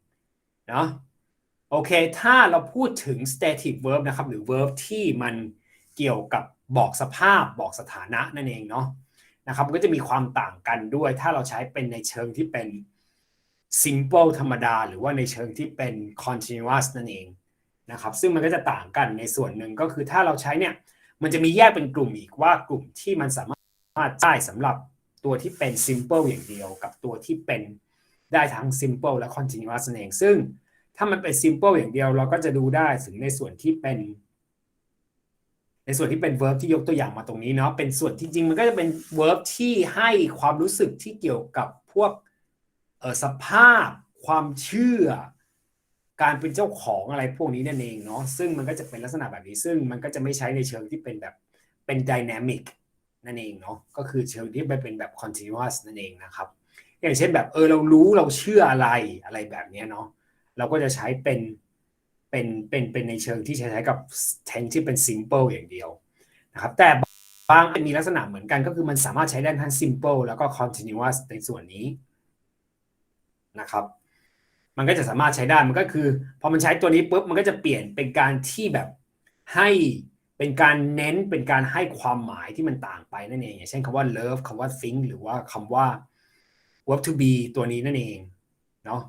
โอเคถ้าเราพูดถึง stative verb นะครับหรือ verb ที่มันเกี่ยวกับบอกสภาพบอกสถานะนั่นเองเนาะนะครับมันก็จะมีความต่างกันด้วยถ้าเราใช้เป็นในเชิงที่เป็น simple ธรรมดาหรือว่าในเชิงที่เป็น continuous นั่นเองนะครับซึ่งมันก็จะต่างกันในส่วนหนึ่งก็คือถ้าเราใช้เนี่ยมันจะมีแยกเป็นกลุ่มอีกว่ากลุ่มที่มันสามารถใช้สำหรับตัวที่เป็น simple อย่างเดียวกับตัวที่เป็นได้ทั้ง simple และ continuous นั่นเองซึ่งถ้ามันเป็น simple อย่างเดียวเราก็จะดูได้ถึงในส่วนที่เป็น verb ที่ยกตัวอย่างมาตรงนี้เนาะเป็นส่วนที่จริงมันก็จะเป็น verb ที่ให้ความรู้สึกที่เกี่ยวกับพวกสภาพความเชื่อการเป็นเจ้าของอะไรพวกนี้นั่นเองเนาะซึ่งมันก็จะเป็นลักษณะแบบนี้ซึ่งมันก็จะไม่ใช้ในเชิงที่เป็นแบบเป็น dynamic นั่นเองเนาะก็คือเชิงที่เป็นแบบ continuous นั่นเองนะครับอย่างเช่นแบบเรารู้เราเชื่ออะไรแบบนี้เนาะเราก็จะใช้เป็นในเชิงที่ใช้กับ tense ที่เป็น simple อย่างเดียวนะครับแต่บางมีลักษณะเหมือนกันก็คือมันสามารถใช้ได้ทั้ง simple แล้วก็ continuous ในส่วนนี้นะครับมันก็จะสามารถใช้ได้มันก็คือพอมันใช้ตัวนี้ปุ๊บมันก็จะเปลี่ยนเป็นการที่แบบให้เป็นการเน้นเป็นการให้ความหมายที่มันต่างไปนั่นเองอย่างเช่นคำว่า love คำว่า think หรือว่าคำว่า verb to be ตัวนี้นั่นเองเนาะ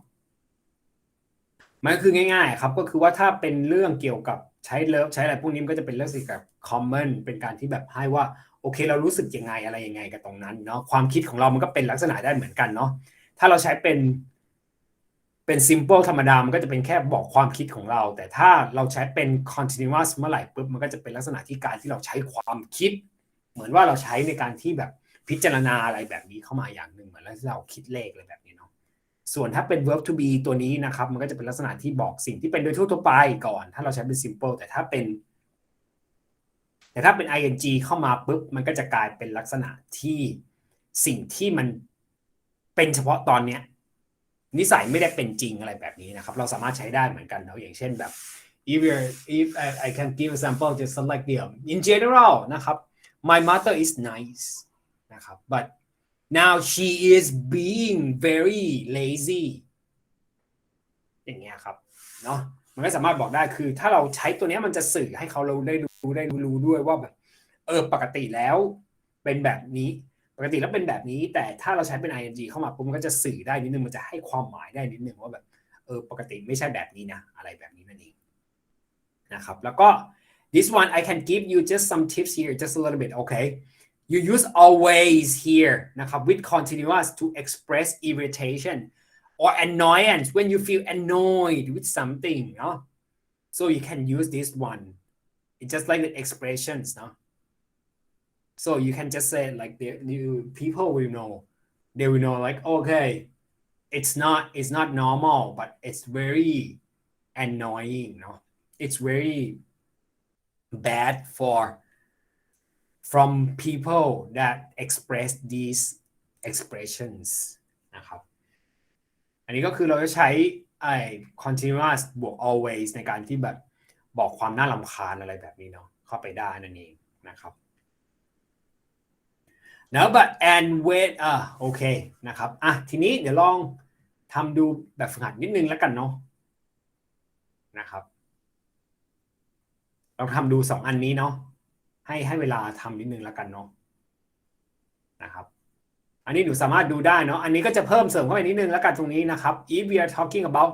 มันคือง่ายๆครับก็คือว่าถ้าเป็นเรื่องเกี่ยวกับ ใช้เลิฟใช้อะไรพวกนี้มันก็จะเป็นเรื่องสิ่งกับ common เป็นการที่แบบให้ว่าโอเคเรารู้สึกยังไงอะไรยังไงกับตรงนั้นเนาะความคิดของเรามันก็เป็นลักษณะได้เหมือนกันเนาะถ้าเราใช้เป็น simple ธรรมดามันก็จะเป็นแค่บอกความคิดของเราแต่ถ้าเราใช้เป็น continuous เมื่อไหร่ปุ๊บมันก็จะเป็นลักษณะที่การที่เราใช้ความคิดเหมือนว่าเราใช้ในการที่แบบพิจารณาอะไรแบบนี้เข้ามาอย่างหนึ่งเหมือนที่เราคิดเลขอะไรแบบนี้เนาะส่วนถ้าเป็น verb to be ตัวนี้นะครับมันก็จะเป็นลักษณะที่บอกสิ่งที่เป็นโดยทั่วไปก่อนถ้าเราใช้เป็น simple แต่ถ้าเป็น ing เข้ามาปุ๊บมันก็จะกลายเป็นลักษณะที่สิ่งที่มันเป็นเฉพาะตอนเนี้ยนิสัยไม่ได้เป็นจริงอะไรแบบนี้นะครับเราสามารถใช้ได้เหมือนกันเนาะอย่างเช่นแบบ if I can give example just like the in general นะครับ my mother is nice นะครับ but now she is being very lazy อย่างเงี้ยครับเนาะมันก็สามารถบอกได้คือถ้าเราใช้ตัวนี้มันจะสื่อให้เขาเราได้รู้ด้วยว่าแบบปกติแล้วเป็นแบบนี้ปกติแล้วเป็นแบบนี้แต่ถ้าเราใช้เป็น ing เข้ามาปุ๊บมันก็จะสื่อได้นิดนึงมันจะให้ความหมายได้นิดนึงว่าแบบปกติไม่ใช่แบบนี้นะอะไรแบบนี้นั่นเองนะครับแล้วก็ this one I can give you just some tips here just a little bit okay you use always here นะครับ with continuous to express irritation or annoyance when you feel annoyed with something เนาะ so you can use this one it's just like the expressions เนาะso you can just say like the people will know they will know like okay it's not normal but it's very annoying เนาะ it's very bad from people that express these expressions นะครับอันนี้ก็คือเราจะใช้continuous บวก always ในการที่แบบบอกความน่ารำคาญอะไรแบบนี้เนาะเข้าไปได้นั่นเองนะครับแล้วแบบ and wait โอเคนะครับทีนี้เดี๋ยวลองทำดูแบบฝึกหัดนิดนึงแล้วกันเนาะนะครับเราทำดู2อันนี้เนาะให้เวลาทำนิดนึงแล้วกันเนาะนะครับอันนี้หนูสามารถดูได้เนาะอันนี้ก็จะเพิ่มเสริมเข้าไปนิดนึงแล้วกันตรงนี้นะครับ if we are talking about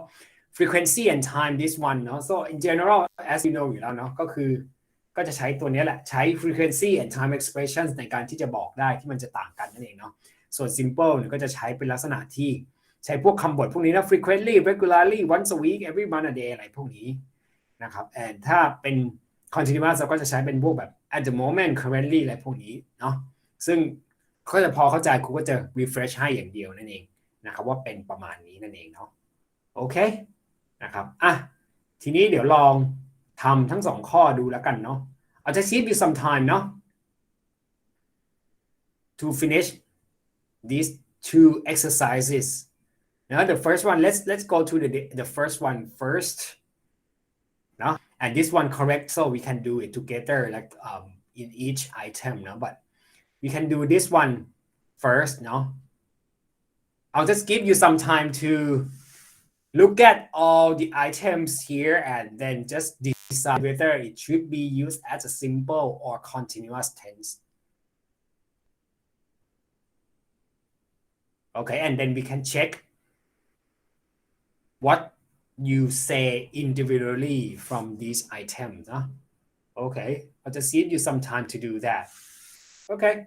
frequency and time this one เนาะ so in general as you know อยู่แล้วเนาะก็จะใช้ตัวนี้แหละใช้ frequency and time expressions ในการที่จะบอกได้ที่มันจะต่างกันนั่นเองเนาะส่วน simple เนี่ยก็จะใช้เป็นลักษณะที่ใช้พวกคำบทพวกนี้นะ frequently regularly once a week every month a day อะไรพวกนี้นะครับ and ถ้าเป็น continuous เราก็จะใช้เป็นพวกแบบ at the moment currently อะไรพวกนี้เนาะซึ่งก็จะพอเข้าใจครูก็จะ refresh ให้อย่างเดียวนั่นเองนะครับว่าเป็นประมาณนี้นั่นเองเนาะโอเคนะครับทีนี้เดี๋ยวลองทำทั้ง2ข้อดูแล้วกันเนาะI'll just give you some timeเนาะ to finish these 2 exercises now the first one let's go to the first one first no? And this one correct so we can do it together like in each item no? But we can do this one first no? I'll just give you some time to look at all the items here and then just decide whether it should be used as a simple or continuous tense okay and then we can check what you say individually from these items huh? Okay I'll just give you some time to do that okay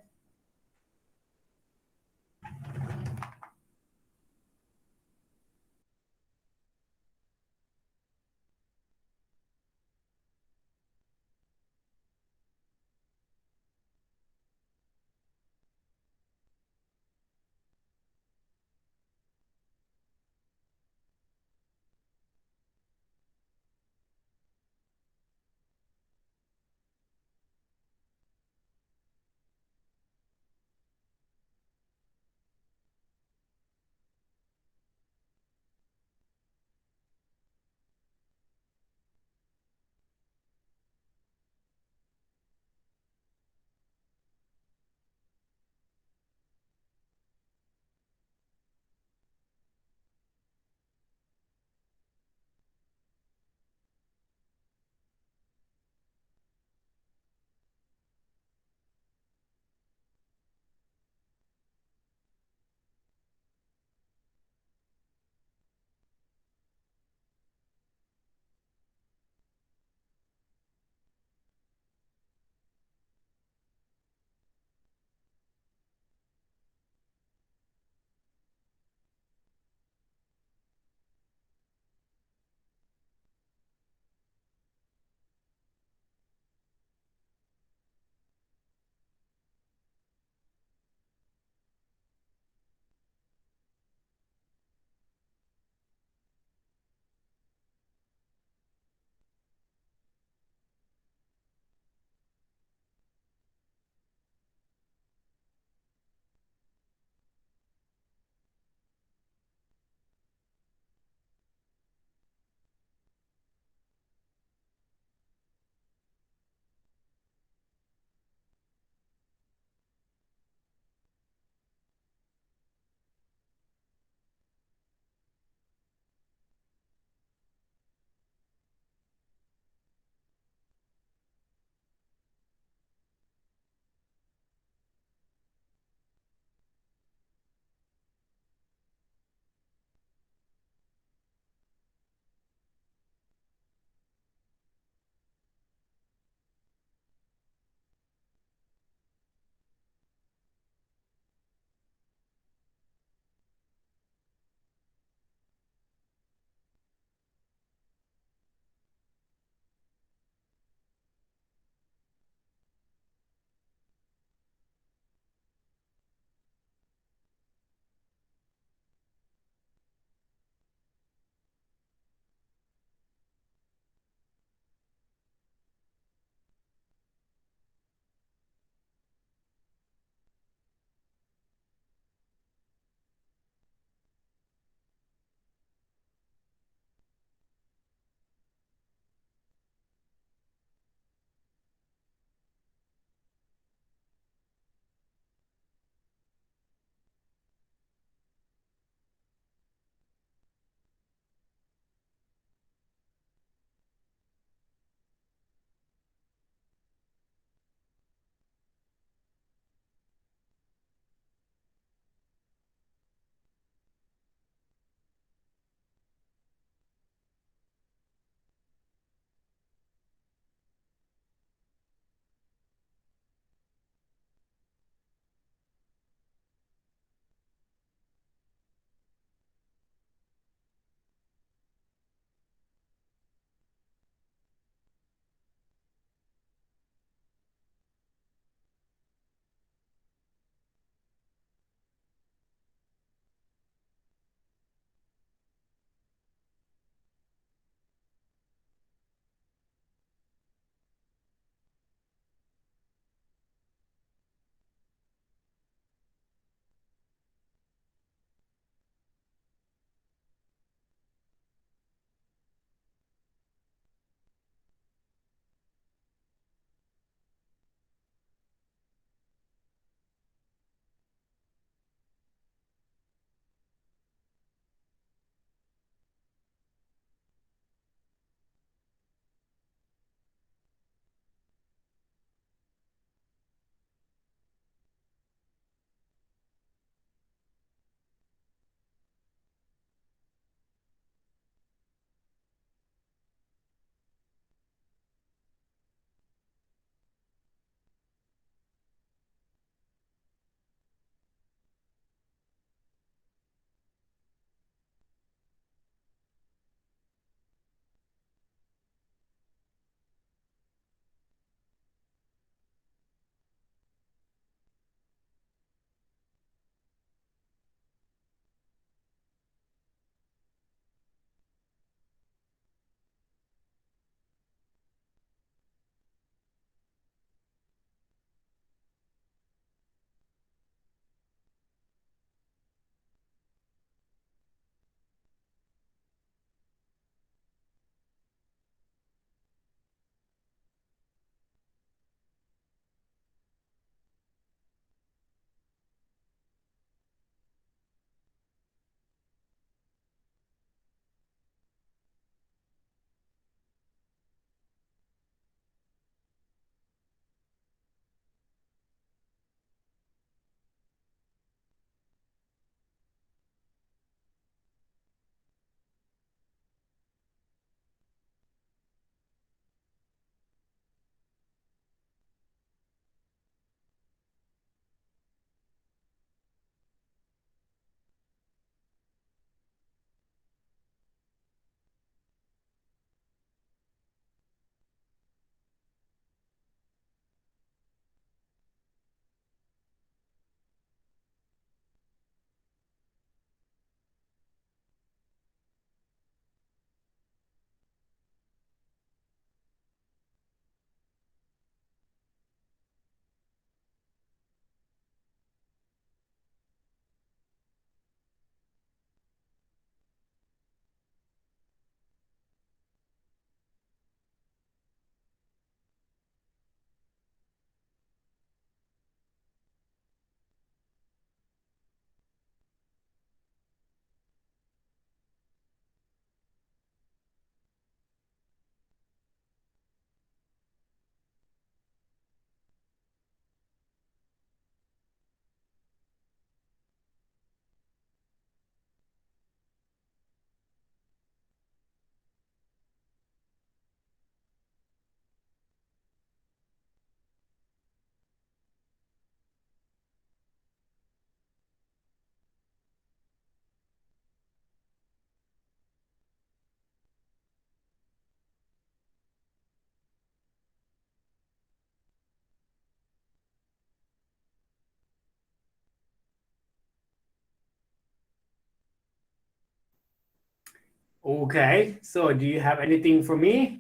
Okay, so do you have anything for me?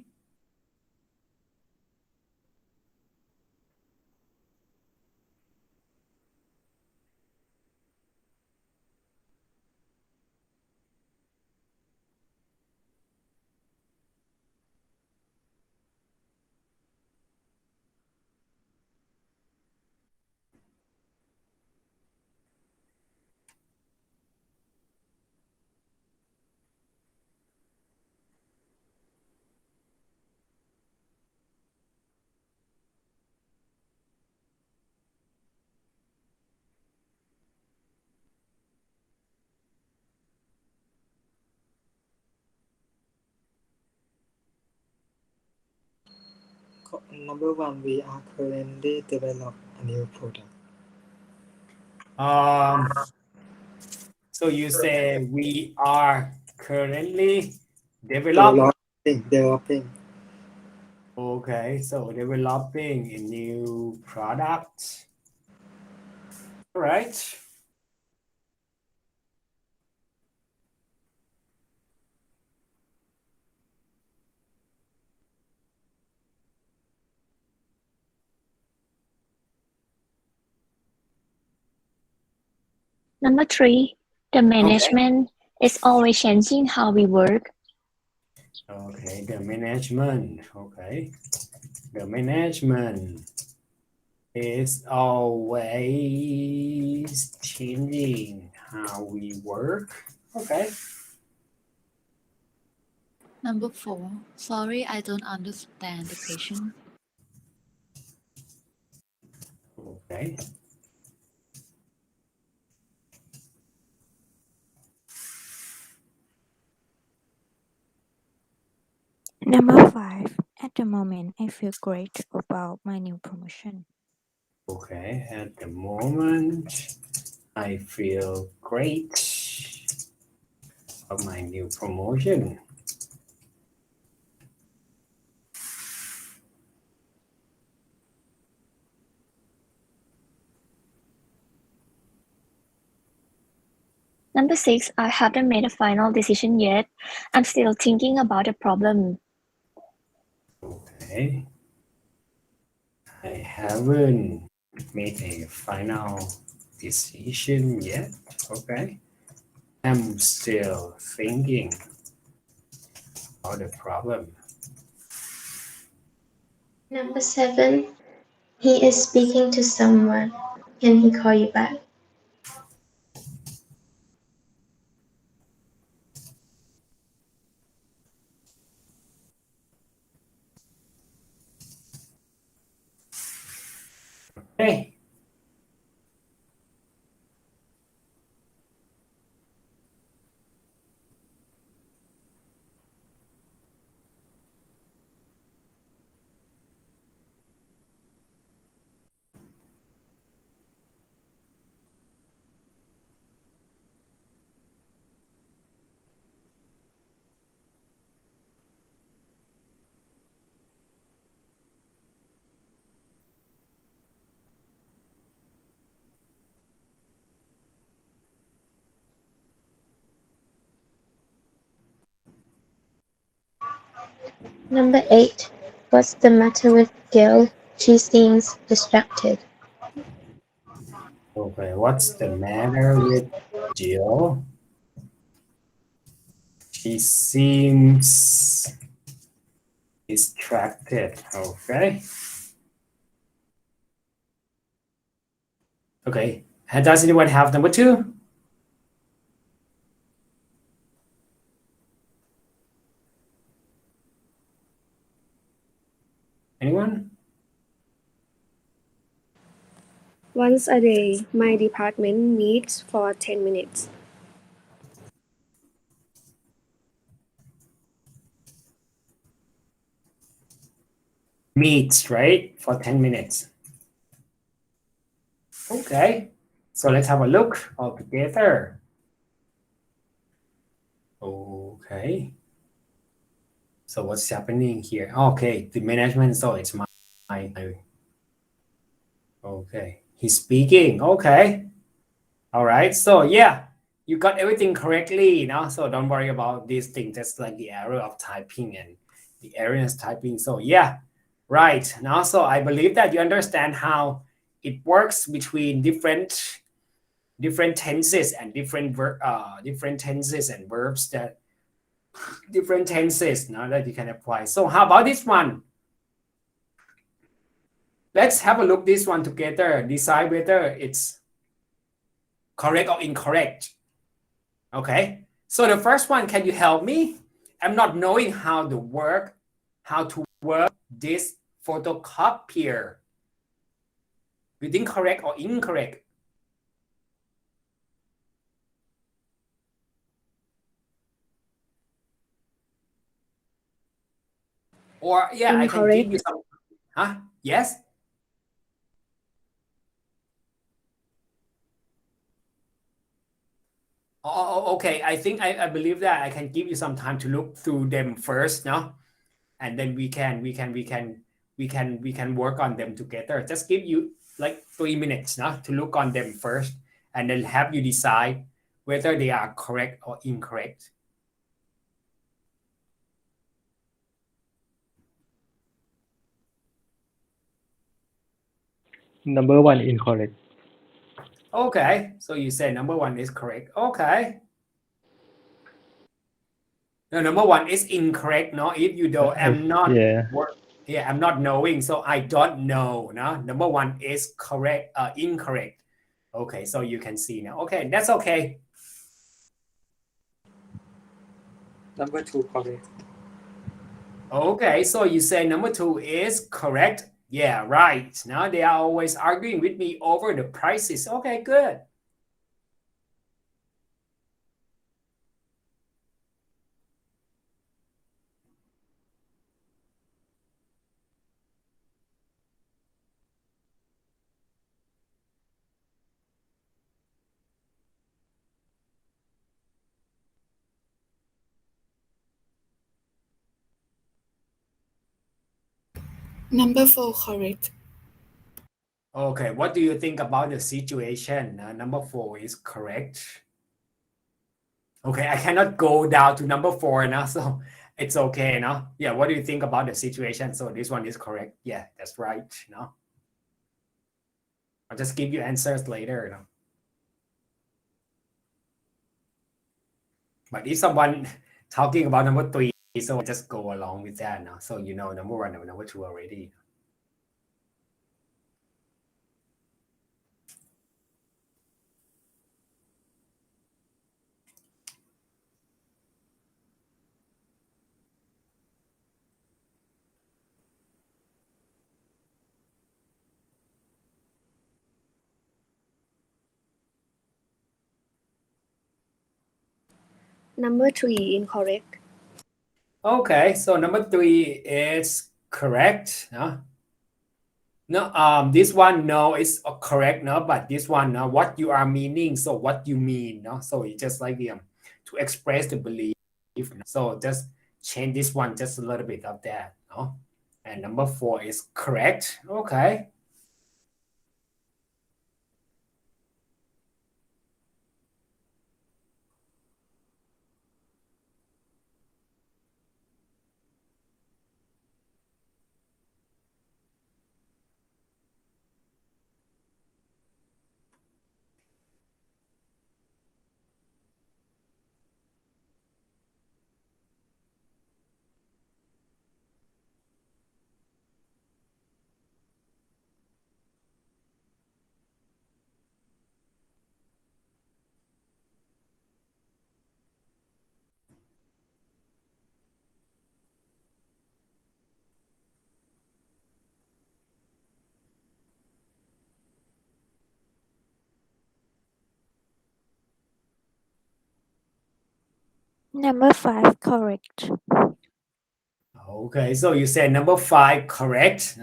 Number one, we are currently develop a new product. So you say we are currently developing. Developing. Okay, so developing a new product. All right. Number 3, the management is always changing how we work. Okay, the management. Okay, the management is always changing how we work. Okay. Number 4, sorry, I don't understand the question. Okay. Number 5. At the moment, I feel great about my new promotion. Okay, at the moment, I feel great about my new promotion. Number 6, I haven't made a final decision yet. I'm still thinking about the problem. Okay. I haven't made a final decision yet. Okay. I'm still thinking about the problem. Number 7, he is speaking to someone. Can he call you back? Okay. Number 8, what's the matter with Gail? She seems distracted. Okay, what's the matter with Jill? She seems distracted. Okay. Okay. Does anyone have number 2? Anyone? Once a day, my department meets for 10 minutes. Meets, right? For 10 minutes. Okay. So let's have a look all together. Okay. So what's happening here? Okay, the management. So it's my. Okay, he's speaking. Okay. All right. So yeah, you got everything correctly, so don't worry about this thing, just like the error of typing and the erroneous typing. So yeah, right. So I believe that you understand how it works between different tenses and different tenses and verbs, that different tenses that you can apply. So how about this one? Let's have a look this one together. Decide whether it's correct or incorrect. Okay. So the first one, can you help me? I'm not knowing how to work this photocopier. You think correct or incorrect? Or yeah, I can give you some. Yes. Oh, okay. I think I believe that I can give you some time to look through them first, and then we can work on them together. Just give you like 3 minutes, to look on them first, and then have you decide whether they are correct or incorrect. Number 1 incorrect. Okay, so you say number 1 is correct. Okay. No, number 1 is incorrect. If you don't, I'm not. I'm not knowing, so I don't know. Number 1 is correct, incorrect. Okay, so you can see now. Okay, that's okay. Number 2 correct. Okay, so you say number 2 is correct. Yeah, right. Now they are always arguing with me over the prices. Okay, good. Number 4 correct. Okay, what do you think about the situation? Number 4 is correct. Okay, I cannot go down to number 4 now, so it's okay, Yeah, what do you think about the situation? So this one is correct. Yeah, that's right, I'll just give you answers later, But if someone talking about number 3, so just go along with that, So number 1 and number 2 already. Number 3 incorrect. Okay, so number 3 is correct. No, this one, no, is correct, but this one, what you are meaning, so what you mean, so it's just like to express the belief. So just change this one just a little bit of that, And number 4 is correct. Okay. Number 5 correct. Okay, so you say number 5 correct,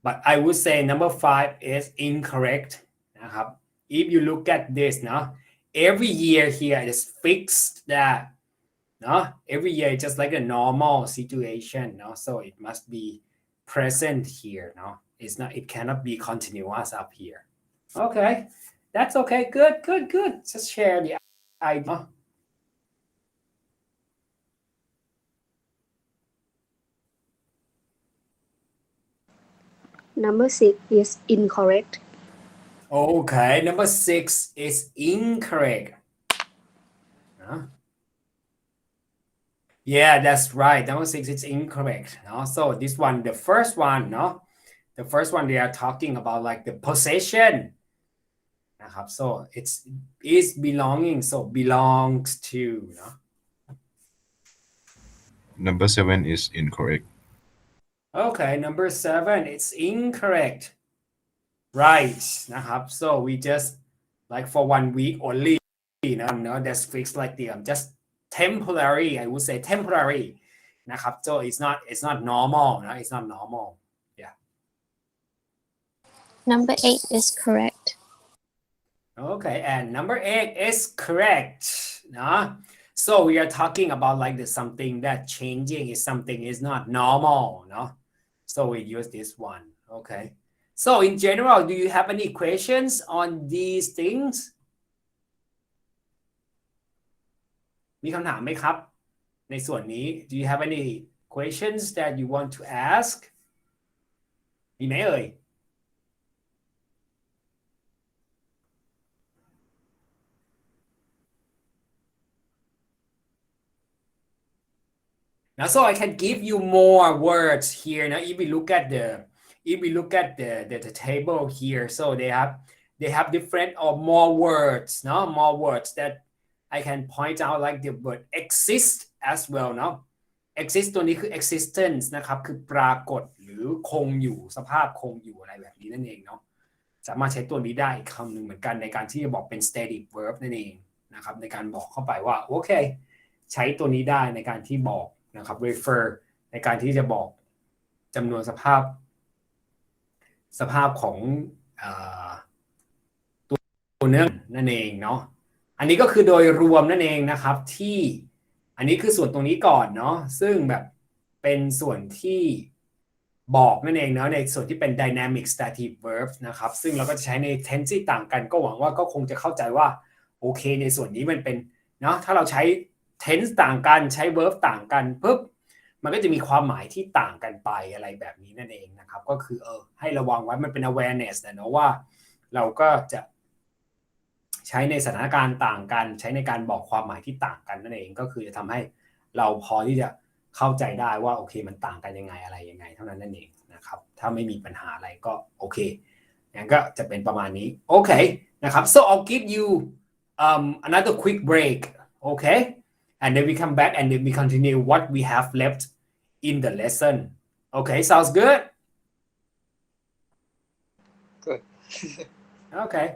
but I would say number 5 is incorrect. If you look at this, every year here is fixed that, every year it's just like a normal situation, so it must be present here, it's not, it cannot be continuous up here. Okay, That's okay. Good. Just share the idea. Number 6 is incorrect. Okay, number 6 is incorrect. Yeah, that's right. Number 6 is incorrect. So this one, the first one, the first one they are talking about like the possession. So it's is belonging, so belongs to. Number 7 is incorrect. Okay, number 7, it's incorrect. Right. So we just like for 1 week only, that's fixed like the just temporary, I would say temporary. So it's not normal, it's not normal. Yeah. Number 8 is correct. Okay, and number 8 is correct. So we are talking about like the something that changing is something is not normal, So we use this one. Okay. So in general, do you have any questions on these things? มีคำถามไหมครับในส่วนนี้ Do you have any questions that you want to ask? มีไหมเอ่ย Now, so I can give you more words here. Now, if we look at the table here, so they have different or more words, more words that I can point out, like the word exist as well, exist ตัวนี้คือ existence นะครับคือปรากฏหรือคงอยู่สภาพคงอยู่อะไรแบบนี้นั่นเองสามารถใช้ตัวนี้ได้อีกคำหนึ่งเหมือนกันในการที่จะบอกเป็น static verb นั่นเองนะครับในการบอกเข้าไปว่าโอเคใช้ตัวนี้ได้ในการที่บอกนะครับ refer ในการที่จะบอกจำนวนสภาพของตัวเนื้อนั่นเองอันนี้ก็คือโดยรวมนั่นเองนะครับที่อันนี้คือส่วนตรงนี้ก่อนซึ่งแบบเป็นส่วนที่บอกนั่นเองในส่วนที่เป็น dynamic static verbs นะครับซึ่งเราก็จะใช้ใน tense ที่ต่างกันก็หวังว่าก็คงจะเข้าใจว่าโอเคในส่วนนี้มันเป็นถ้าเราใช้ tense ต่างกันใช้ verb ต่างกันปุ๊บมันก็จะมีความหมายที่ต่างกันไปอะไรแบบนี้นั่นเองนะครับก็คือให้ระวังไว้มันเป็น awareness นะว่าเราก็จะใช้ในสถานการณ์ต่างกันใช้ในการบอกความหมายที่ต่างกันนั่นเองก็คือจะทำให้เราพอที่จะเข้าใจได้ว่าโอเคมันต่างกันยังไงอะไรยังไงเท่านั้นนั่นเองนะครับถ้าไม่มีปัญหาอะไรก็โอเคงั้นก็จะเป็นประมาณนี้โอเคนะครับ so I'll give you another quick break okay and then we come back and then we continue what we have left in the lesson okay sounds good Good. okay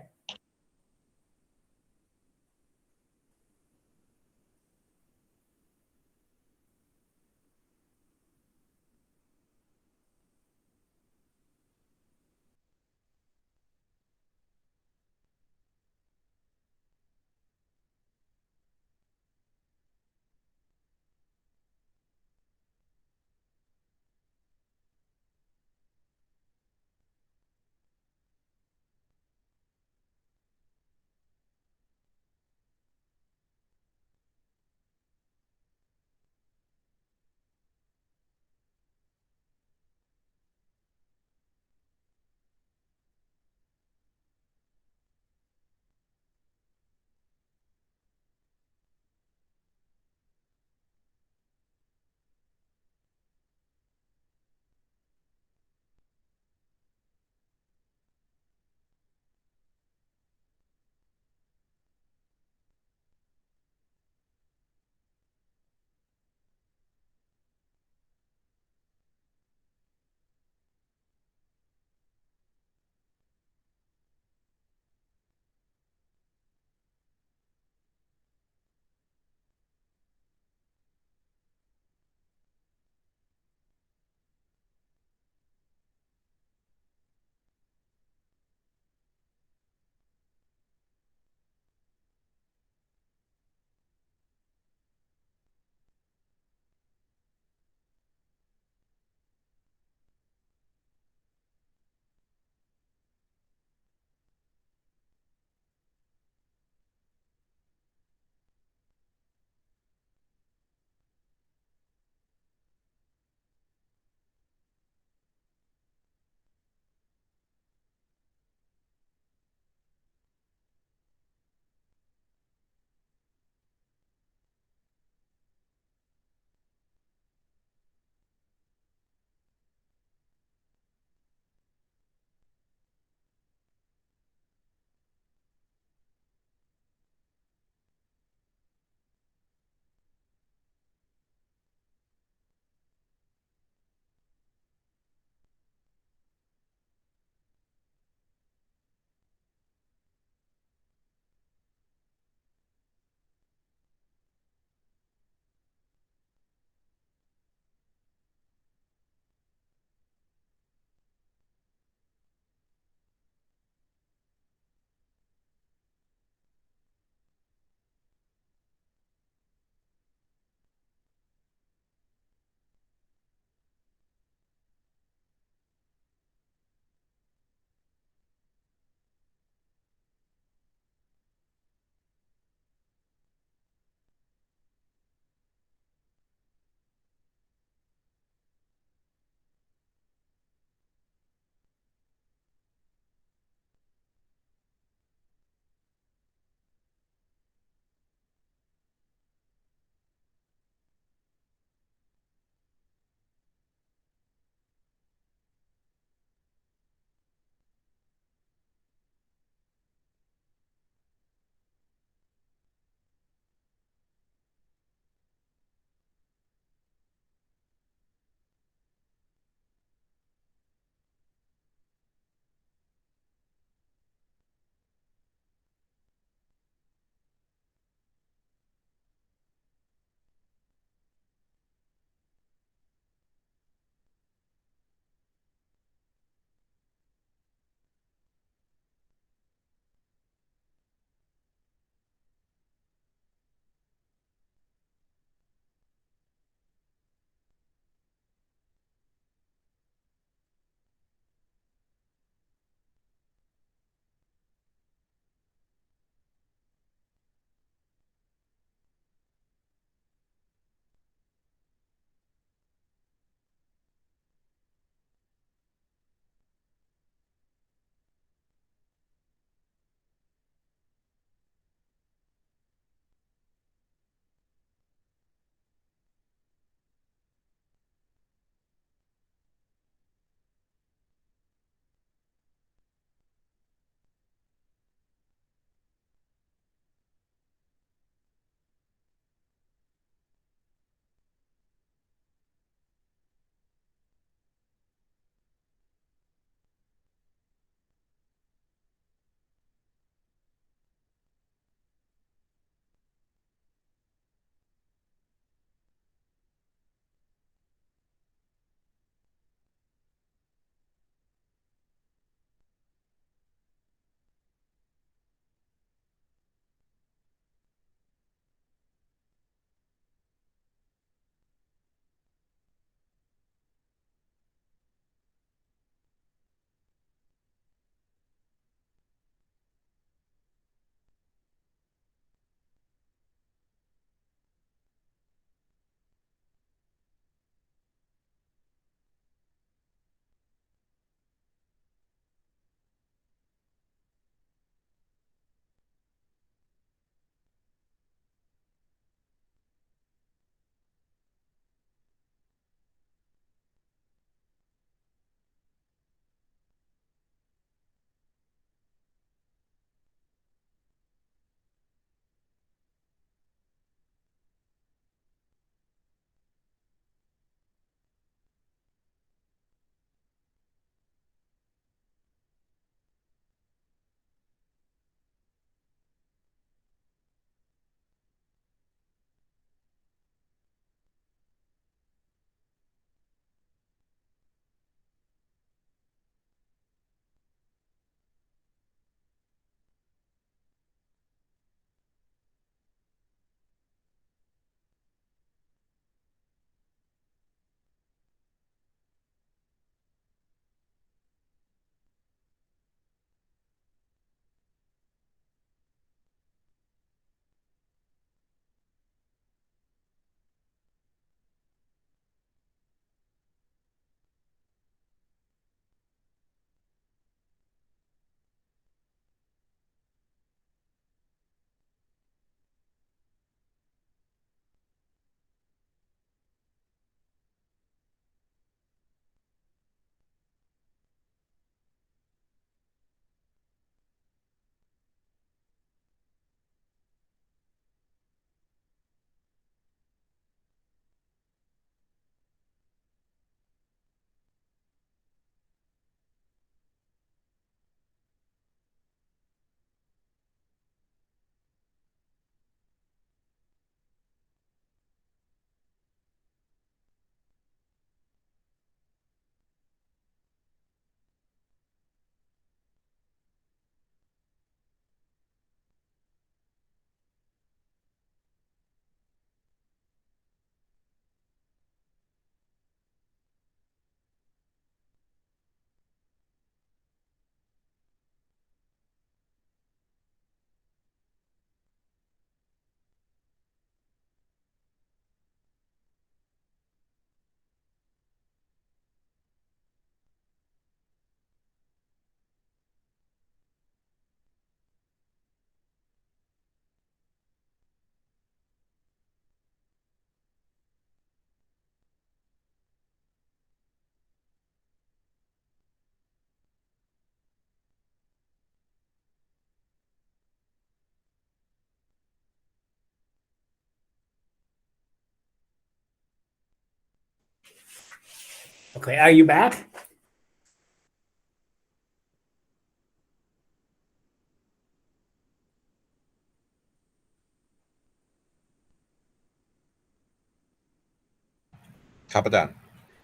Okay, are you back?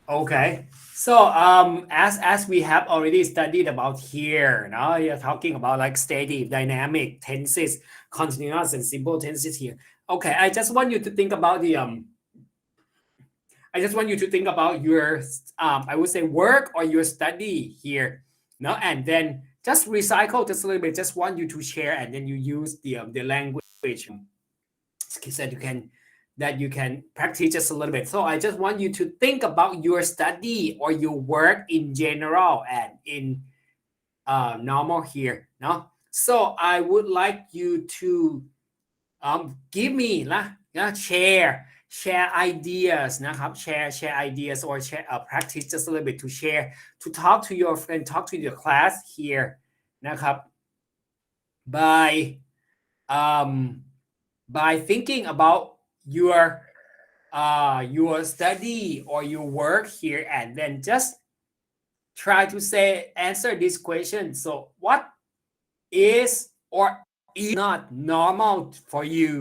Okay. So as we have already studied about here, now you're talking about like static, dynamic, tenses, continuous and simple tenses here. Okay, I just want you to think about your I would say work or your study here. No, and then just recycle just a little bit. Just want you to share, and then you use the language that you can practice just a little bit. So I just want you to think about your study or your work in general and in normal here. No, so I would like you to give me share ideas นะครับ share ideas or share practice just a little bit to talk to your friend, talk to your class here นะครับ by thinking about your study or your work here, and then just try to answer this question. So what is or is not normal for you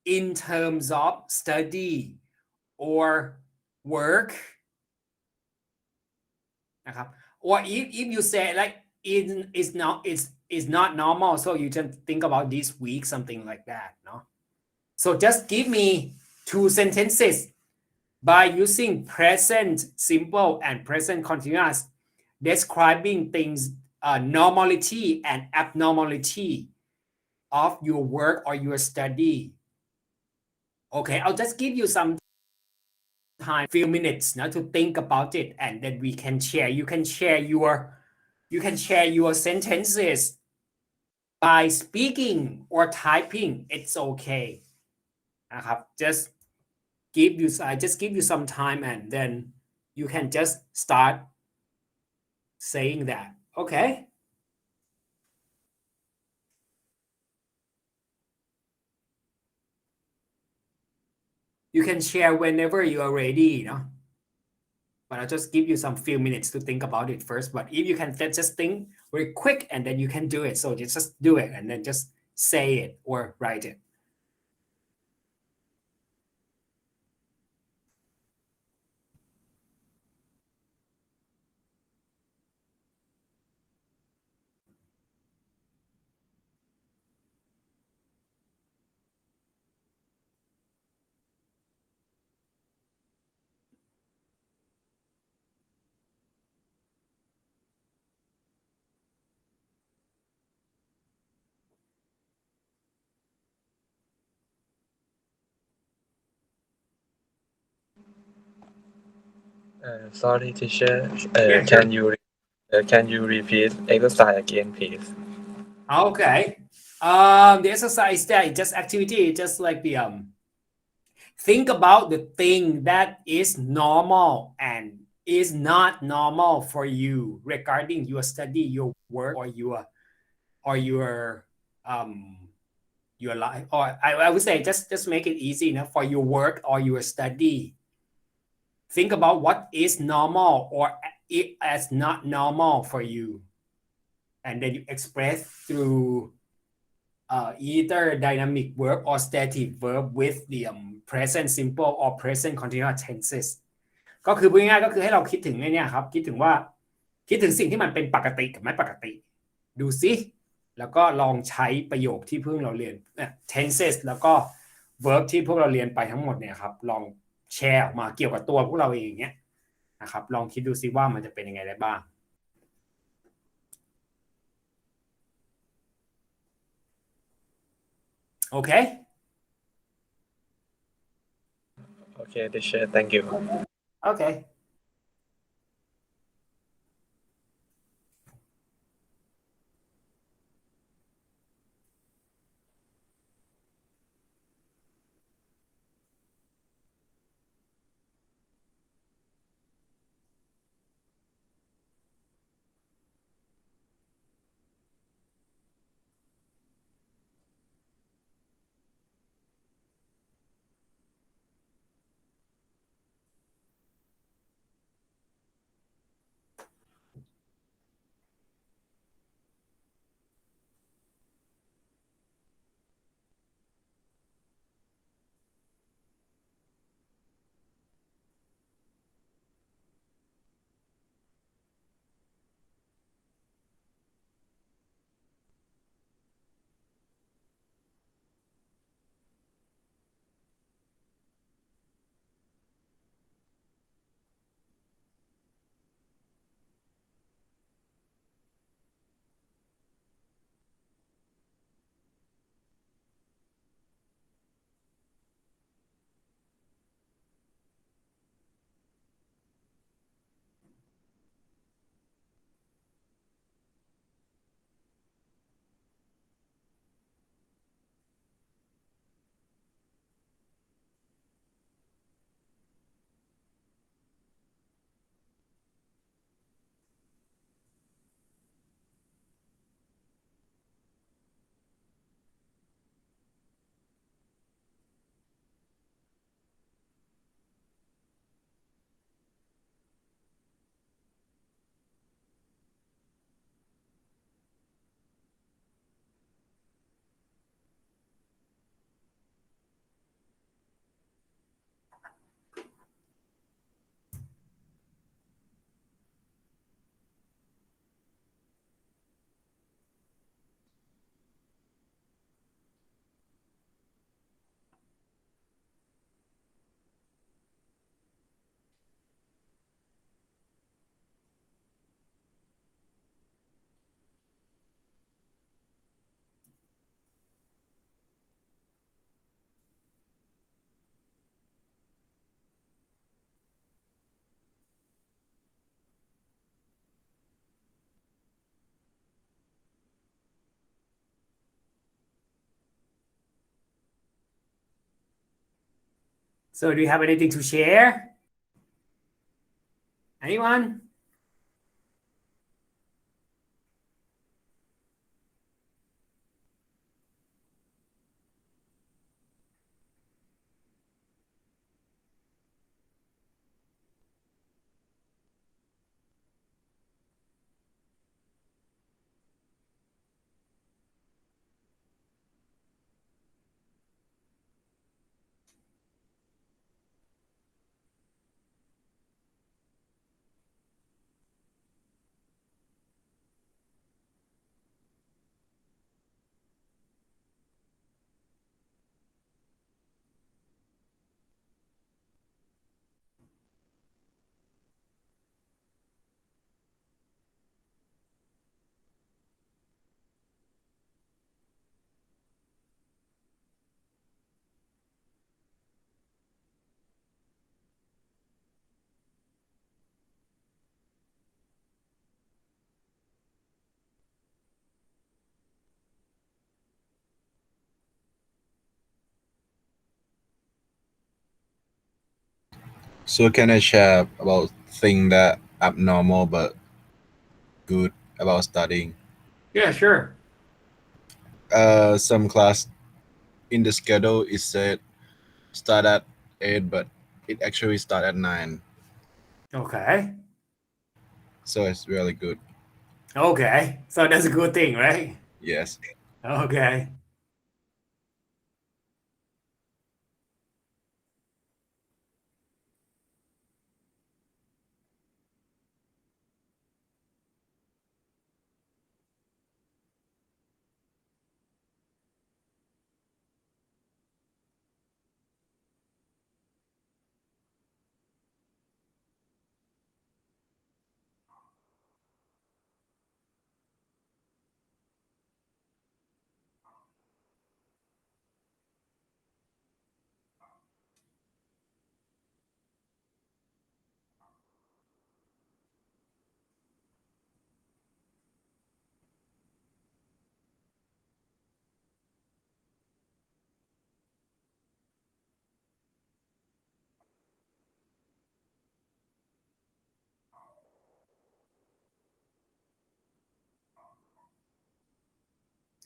in terms of study or work นะครับ or if you say like it's not normal, so you just think about this week, something like that. No, so just give me 2 sentences by using present simple and present continuous describing things normality and abnormality of your work or your study. Okay, I'll just give you some time, few minutes now to think about it, and then we can share. You can share your sentences by speaking or typing. It's okay นะครับ I just give you some time, and then you can just start saying that. Okay, you can share whenever you are ready, you know, but I'll just give you some few minutes to think about it first. But if you can just think very quick, and then you can do it, so just do it and then just say it or write it. Sorry, teacher. Yeah, sure. Can you repeat exercise again, please? Okay. The exercise there is just activity, just like the think about the thing that is normal and is not normal for you regarding your study, your work, or your life. Or I would say just make it easy, you know, for your work or your study. Think about what is normal or it as not normal for you, and then you express through either dynamic verb or static verb with the present simple or present continuous tenses ก็คือพูดง่ายๆก็คือให้เราคิดถึงไอ้นี่ครับคิดถึงสิ่งที่มันเป็นปกติกับไม่ปกติดูซิแล้วก็ลองใช้ประโยคที่เพิ่งเราเรียน tenses แล้วก็ verb ที่พวกเราเรียนไปทั้งหมดเนี่ยครับลองแชร์ออกมาเกี่ยวกับตัวพวกเราเองอย่างเงี้ยนะครับลองคิดดูซิว่ามันจะเป็นยังไงได้บ้างOkay. Okay, teacher. Thank you. Okay. So do you have anything to share? Anyone? So can I share about thing that abnormal but good about studying? Yeah, sure. Some class in the schedule is said start at 8, but it actually start at 9. Okay. So it's really good. Okay. So that's a good thing, right? Yes. Okay.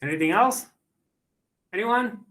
Anything else? Anyone?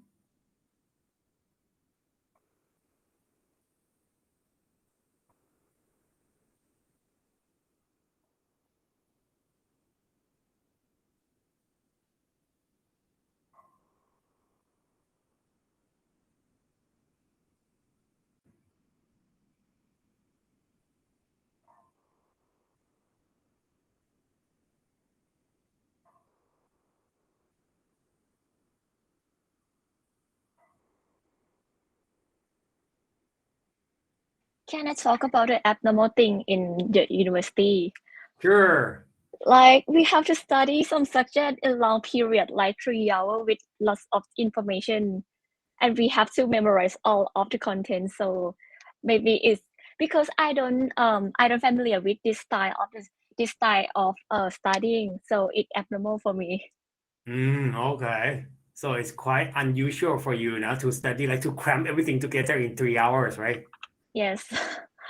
Can I talk about the abnormal thing in the university? Sure. Like we have to study some subject in long period, like 3 hours with lots of information, and we have to memorize all of the content. So maybe it's because I don't familiar with this style of studying, so it's abnormal for me. Okay. So it's quite unusual for you now to study, like to cram everything together in 3 hours, right? Yes.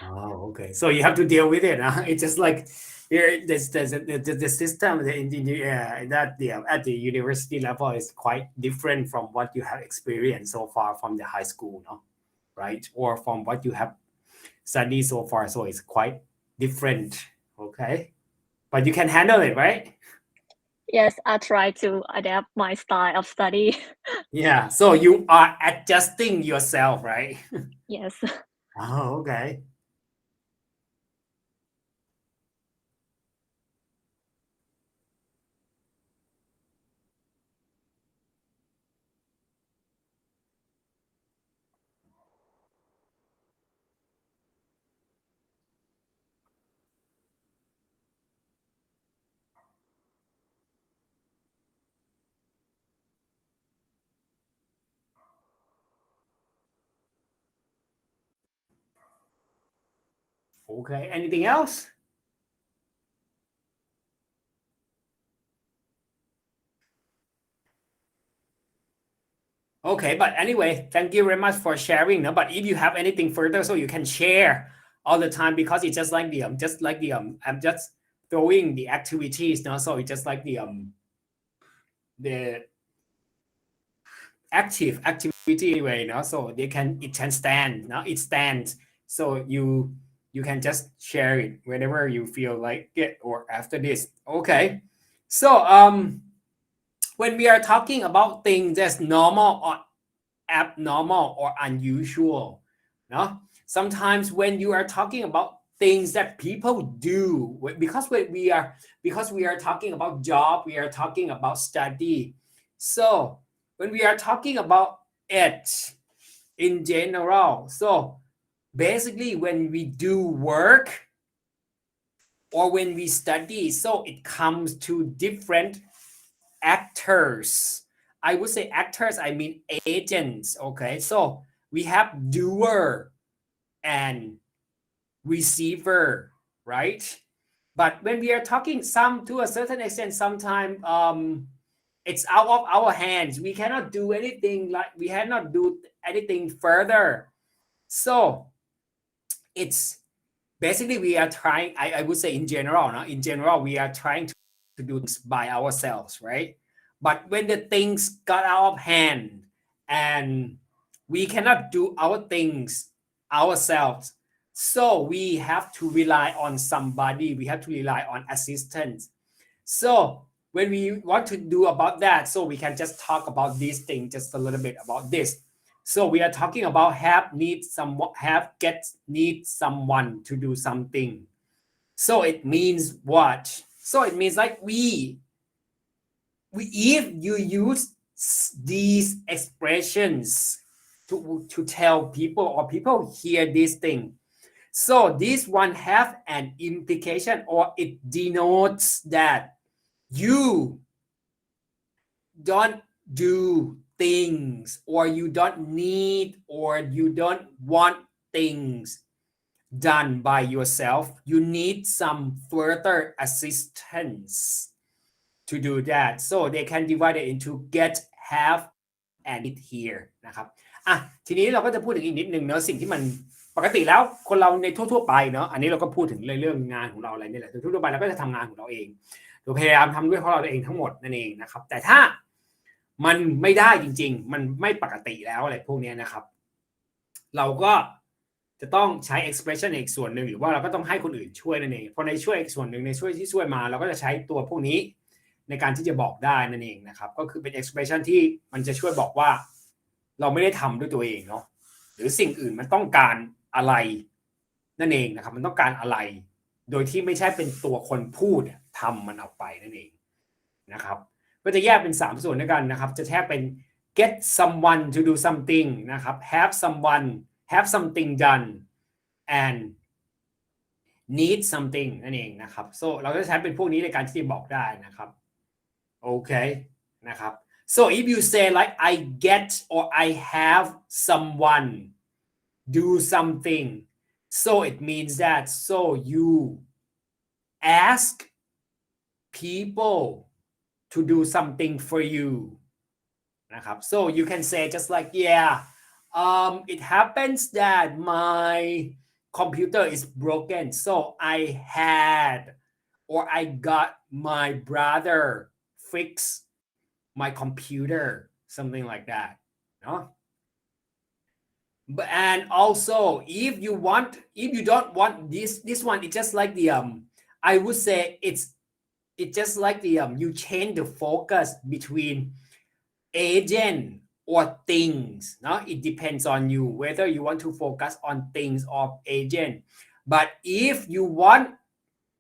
Oh, okay. So you have to deal with it. Huh? It's just like here, the system at the university level is quite different from what you have experienced so far from the high school, no? Right? Or from what you have studied so far. So it's quite different. Okay. But you can handle it, right? Yes, I try to adapt my style of study. Yeah. So you are adjusting yourself, right? Yes. Oh, okay. Okay. Anything else? Okay, but anyway, thank you very much for sharing. No? But if you have anything further, so you can share all the time because it's just like the I'm just throwing the activities. No? So it's just like the active activity anyway. No? So it can stand. No? It stands. So you can just share it whenever you feel like it or after this. Okay. So when we are talking about things that's normal or abnormal or unusual, no? Sometimes when you are talking about things that people do, because we are talking about job, we are talking about study. So when we are talking about it in general, so basically when we do work or when we study, so it comes to different actors. I would say actors, I mean agents. Okay, so we have doer and receiver, right? But when we are talking to a certain extent, sometimes it's out of our hands. We cannot do anything further. So it's basically we are trying, I would say in general, no? In general, we are trying to do things by ourselves, right? But when the things got out of hand and we cannot do our things ourselves, so we have to rely on somebody, we have to rely on assistance. So when we want to do about that, so we can just talk about this thing just a little bit about this. So we are talking about need someone to do something. So it means what? So it means like if you use these expressions to tell people or people hear this thing, so this one have an implication or it denotes that you don't do things or you don't need or you don't want things done by yourself. You need some further assistance to do that. So they can divide it into get, have and need here นะครับทีนี้เราก็จะพูดถึงอีกนิดนึงเนาะสิ่งที่มันปกติแล้วคนเราในทั่วๆไปเนาะอันนี้เราก็พูดถึงเรื่องงานของเราอะไรนี่แหละทั่วๆไปเราก็จะทำงานของเราเองโดยพยายามทำด้วยของเราเองทั้งหมดนั่นเองนะครับแต่ถ้ามันไม่ได้จริงๆมันไม่ปกติแล้วอะไรพวกนี้นะครับเราก็จะต้องใช้ expression อีกส่วนหนึ่งหรือว่าเราก็ต้องให้คนอื่นช่วยนั่นเองพอในช่วยอีกส่วนหนึ่งในช่วยมาเราก็จะใช้ตัวพวกนี้ในการที่จะบอกได้นั่นเองนะครับก็คือเป็น expression ที่มันจะช่วยบอกว่าเราไม่ได้ทำด้วยตัวเองเนาะหรือสิ่งอื่นมันต้องการอะไรนั่นเองนะครับมันต้องการอะไรโดยที่ไม่ใช่เป็นตัวคนพูดทำมันออกไปนั่นเองนะครับก็จะแยกเป็น3ส่วนด้วยกันนะครับจะแยกเป็น get someone to do something นะครับ have something done and need something นั่นเองนะครับ so เราจะใช้เป็นพวกนี้ในการที่จะบอกได้นะครับโอเคนะครับ so if you say like I get or I have someone do something so it means that so you ask people to do something for you นะครับ so you can say just like yeah it happens that my computer is broken so I had or I got my brother fix my computer something like that no? But and also if you don't want this one it's just like the I would say it's just like the you change the focus between agent or things no it depends on you whether you want to focus on things or agent but if you want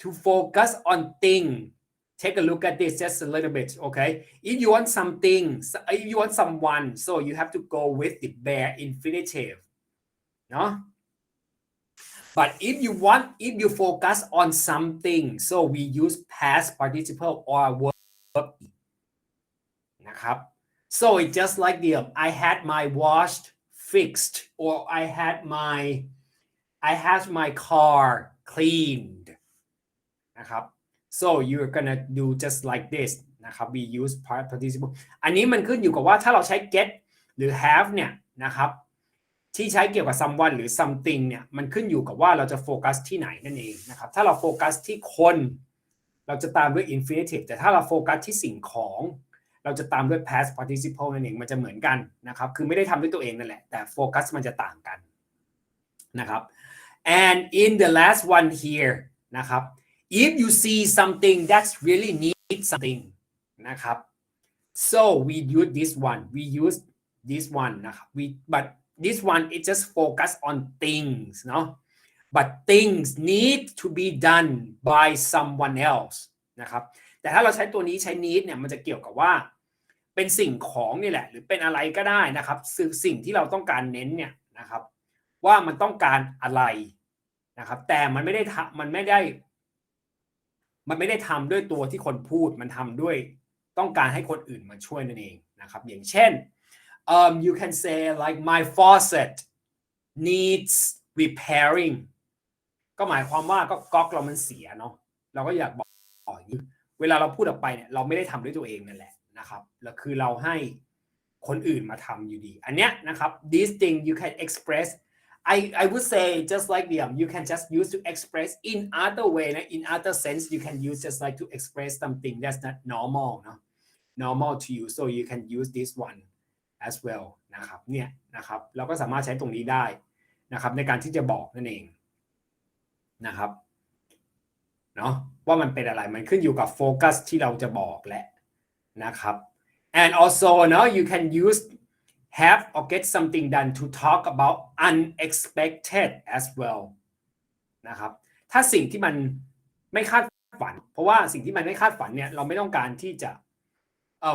to focus on thing take a look at this just a little bit okay if you want something if you want someone so you have to go with the bare infinitive no but if you focus on something so we use past participle or verb นะครับSo it's just like the I had my watch fixed or I had my car cleaned นะครับ so you're gonna do just like this นะครับ we use past participle อันนี้มันขึ้นอยู่กับว่าถ้าเราใช้ get ห รือ have เนี่ยนะครับที่ใช้เกี่ยวกับ someone หรือ something เนี่ยมันขึ้นอยู่กับว่าเราจะโฟกัสที่ไหนนั่นเองนะครับถ้าเราโฟกัสที่คนเราจะตามด้วย infinitive แต่ถ้าเราโฟกัสที่สิ่งของเราจะตามด้วย past participle นั่นเองมันจะเหมือนกันนะครับคือไม่ได้ทำด้วยตัวเองนั่นแหละแต่โฟกัสมันจะต่างกันนะครับ and in the last one here นะครับ if you see something that's really need something นะครับ so we use this one นะครับ but this one it just focus on things เนาะ but things need to be done by someone else นะครับแต่ถ้าเราใช้ตัวนี้ใช้ need เนี่ยมันจะเกี่ยวกับว่าเป็นสิ่งของนี่แหละหรือเป็นอะไรก็ได้นะครับสิ่งที่เราต้องการเน้นเนี่ยนะครับว่ามันต้องการอะไรนะครับแต่มันไม่ได้ทำด้วยตัวที่คนพูดมันทำด้วยต้องการให้คนอื่นมาช่วยนั่นเองนะครับอย่างเช่นyou can say like my faucet needs repairing ก็หมายความว่าก็ก๊อกเรามันเสียเนาะเราก็อยากบอกอย่างนี้เวลาเราพูดออกไปเนี่ยเราไม่ได้ทำด้วยตัวเองนั่นแหละนะครับแล้วคือเราให้คนอื่นมาทำอยู่ดีอันเนี้ยนะครับ this thing you can express I would say just like you can just use to express in other way in other sense you can use just like to express something that's not normal เนาะ normal to you so you can use this one as well นะครับเนี่ยนะครับเราก็สามารถใช้ตรงนี้ได้นะครับในการที่จะบอกนั่นเองนะครับเนาะว่ามันเป็นอะไรมันขึ้นอยู่กับโฟกัสที่เราจะบอกแหละนะครับ and also you can use have or get something done to talk about unexpected as well นะครับถ้าสิ่งที่มันไม่คาดฝันเพราะว่าสิ่งที่มันไม่คาดฝันเนี่ยเราไม่ต้องการที่จะ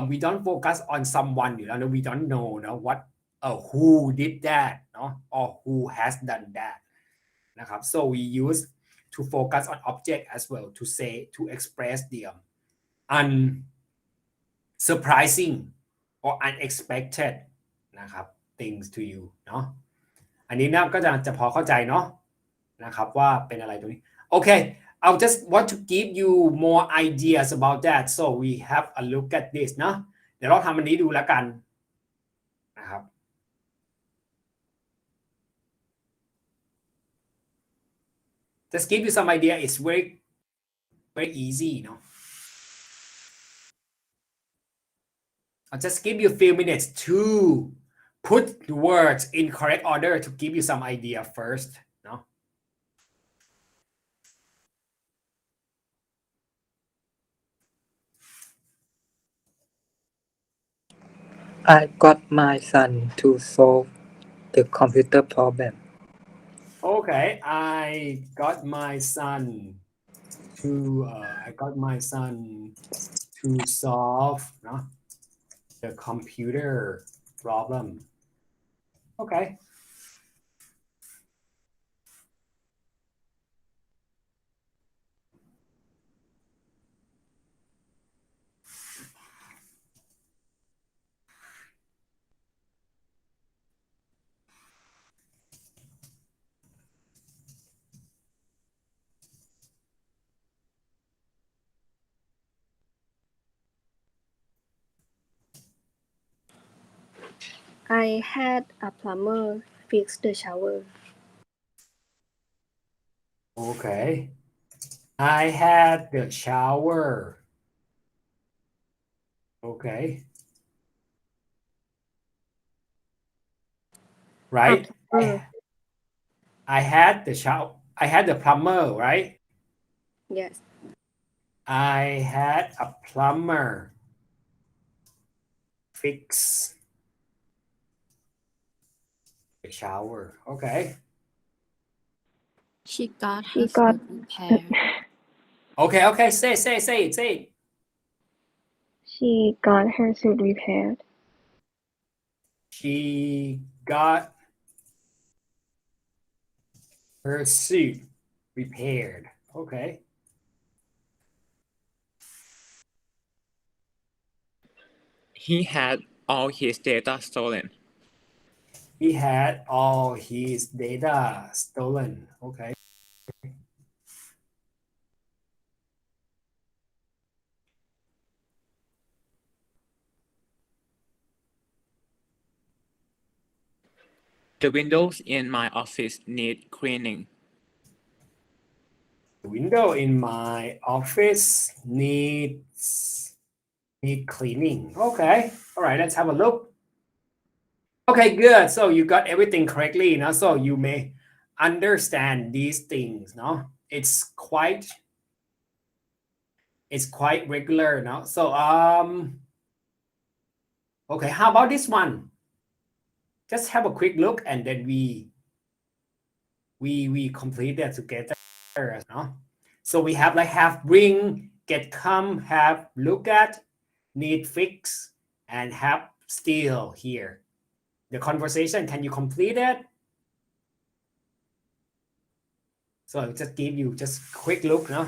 we don't focus on someone อยู่แล้วนะ we don't know what who did that เนาะ or who has done that นะครับ so we use to focus on object as well to say to express the unsurprising or unexpected นะครับ things to you เนาะอันนี้นะก็จะพอเข้าใจเนาะนะครับว่าเป็นอะไรตรงนี้โอเค I'll just want to give you more ideas about that so we have a look at this เนาะเดี๋ยวเราทำอันนี้ดูแล้วกันนะครับ just give you some idea it's very easy I'll just give you a few minutes to put the words in correct order to give you some idea first I got my son to solve the computer problem. Okay, I got my son to solve the computer problem. Okay. I had a plumber fix the shower. Okay. I had the shower. Okay. Right? I had the shower. I had the plumber, right? Yes. I had a plumber fix the shower. Okay. She got her food repaired. Okay. Say it. She got her suit repaired. She got her suit repaired. Okay. He had all his data stolen. He had all his data stolen. Okay. The windows in my office need cleaning. The window in my office need cleaning. Okay. All right, let's have a look. Okay, good. So you got everything correctly, you know, so you may understand these things, no? It's quite regular, no? So okay, how about this one? Just have a quick look and then we complete that together, no? So we have like have, bring, get, come, have, look at, need, fix, and have, still here. The conversation, can you complete it? So I'll just give you just quick look, no?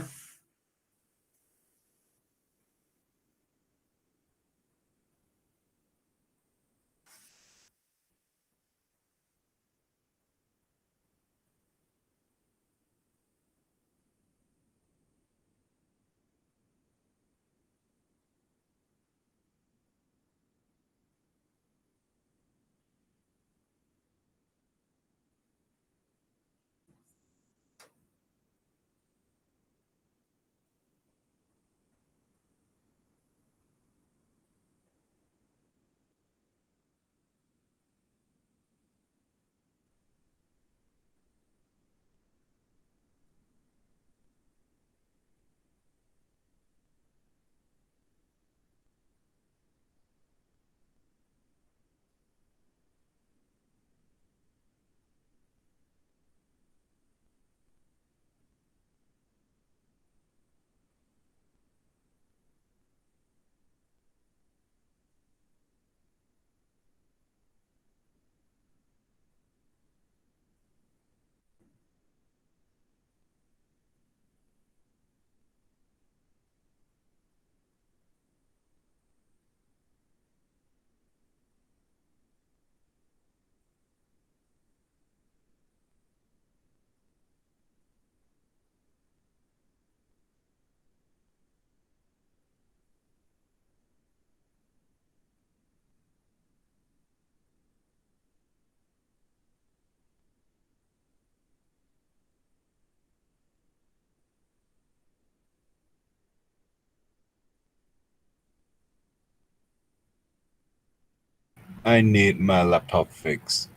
I need my laptop fixed.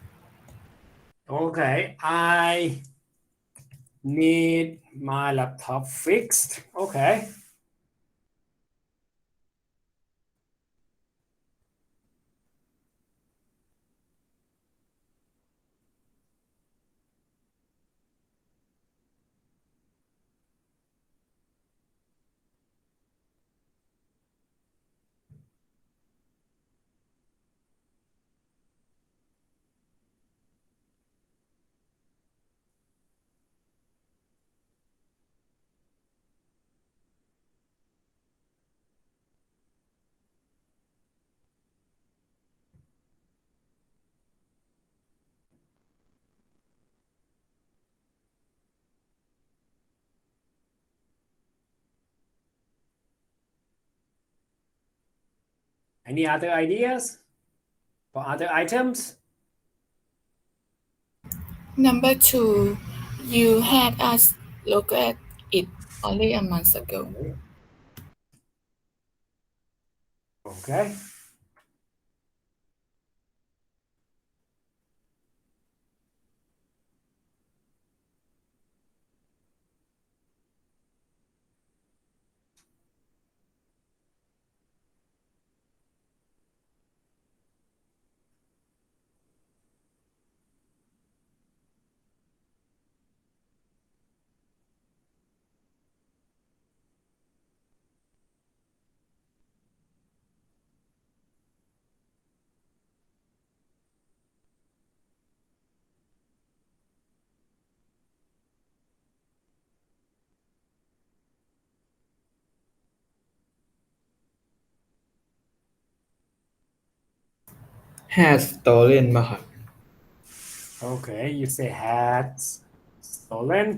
Okay, I need my laptop fixed. Okay. Any other ideas for other items? Number 2, you had us look at it only a month ago. Okay. has stolen มาครับ Okay, you say had stolen.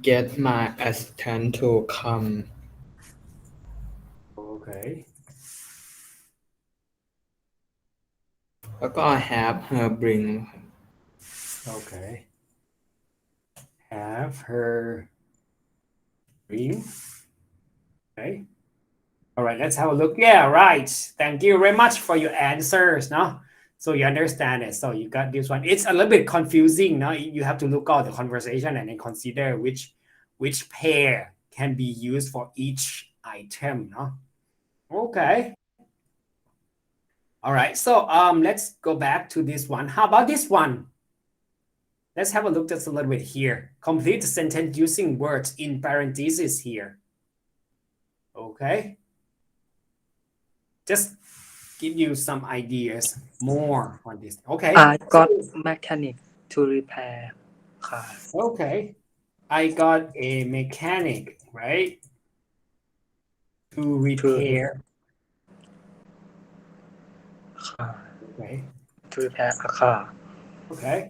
Get my assistant to come Okay. แล้วก็ have her bring ครับ Okay. Have her bring. Okay. All right, let's have a look. Yeah, right. Thank you very much for your answers. No, so you understand it. So you got this one. It's a little bit confusing. No, you have to look out the conversation and then consider which pair can be used for each item. No, okay. All right. So let's go back to this one. How about this one? Let's have a look just a little bit here. Complete the sentence using words in parentheses here. Okay. Just give you some ideas more on this. Okay. I got mechanic to repair car. Okay. I got a mechanic, right? To repair. Car. Okay. To repair a car. Okay.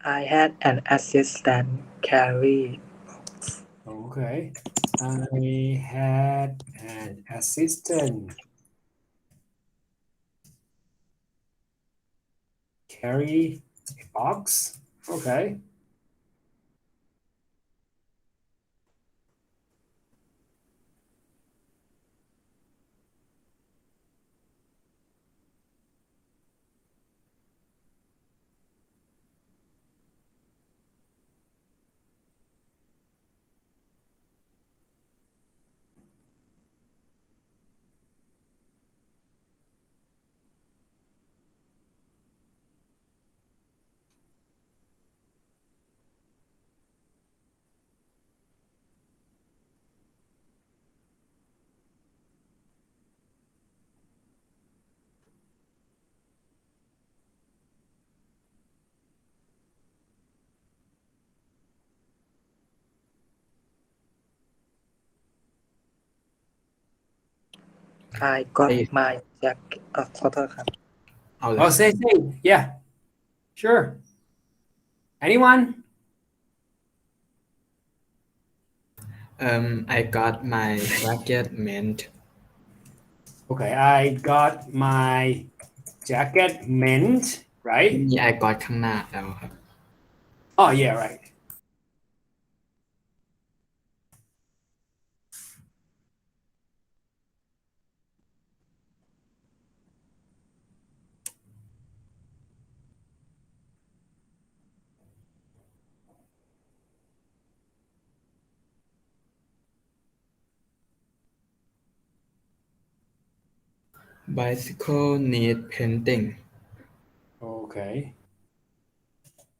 I had an assistant carry box. Okay. I had an assistant carry a box. Okay. I got my jacket ขอโทษครับ Oh, say. Yeah. Sure. Anyone? I got my jacket mend Okay, I got my jacket mend, right? มี I got ข้างหน้าแล้วครับ Oh, yeah, right. bicycle need painting Okay.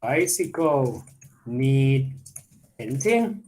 Bicycle need painting.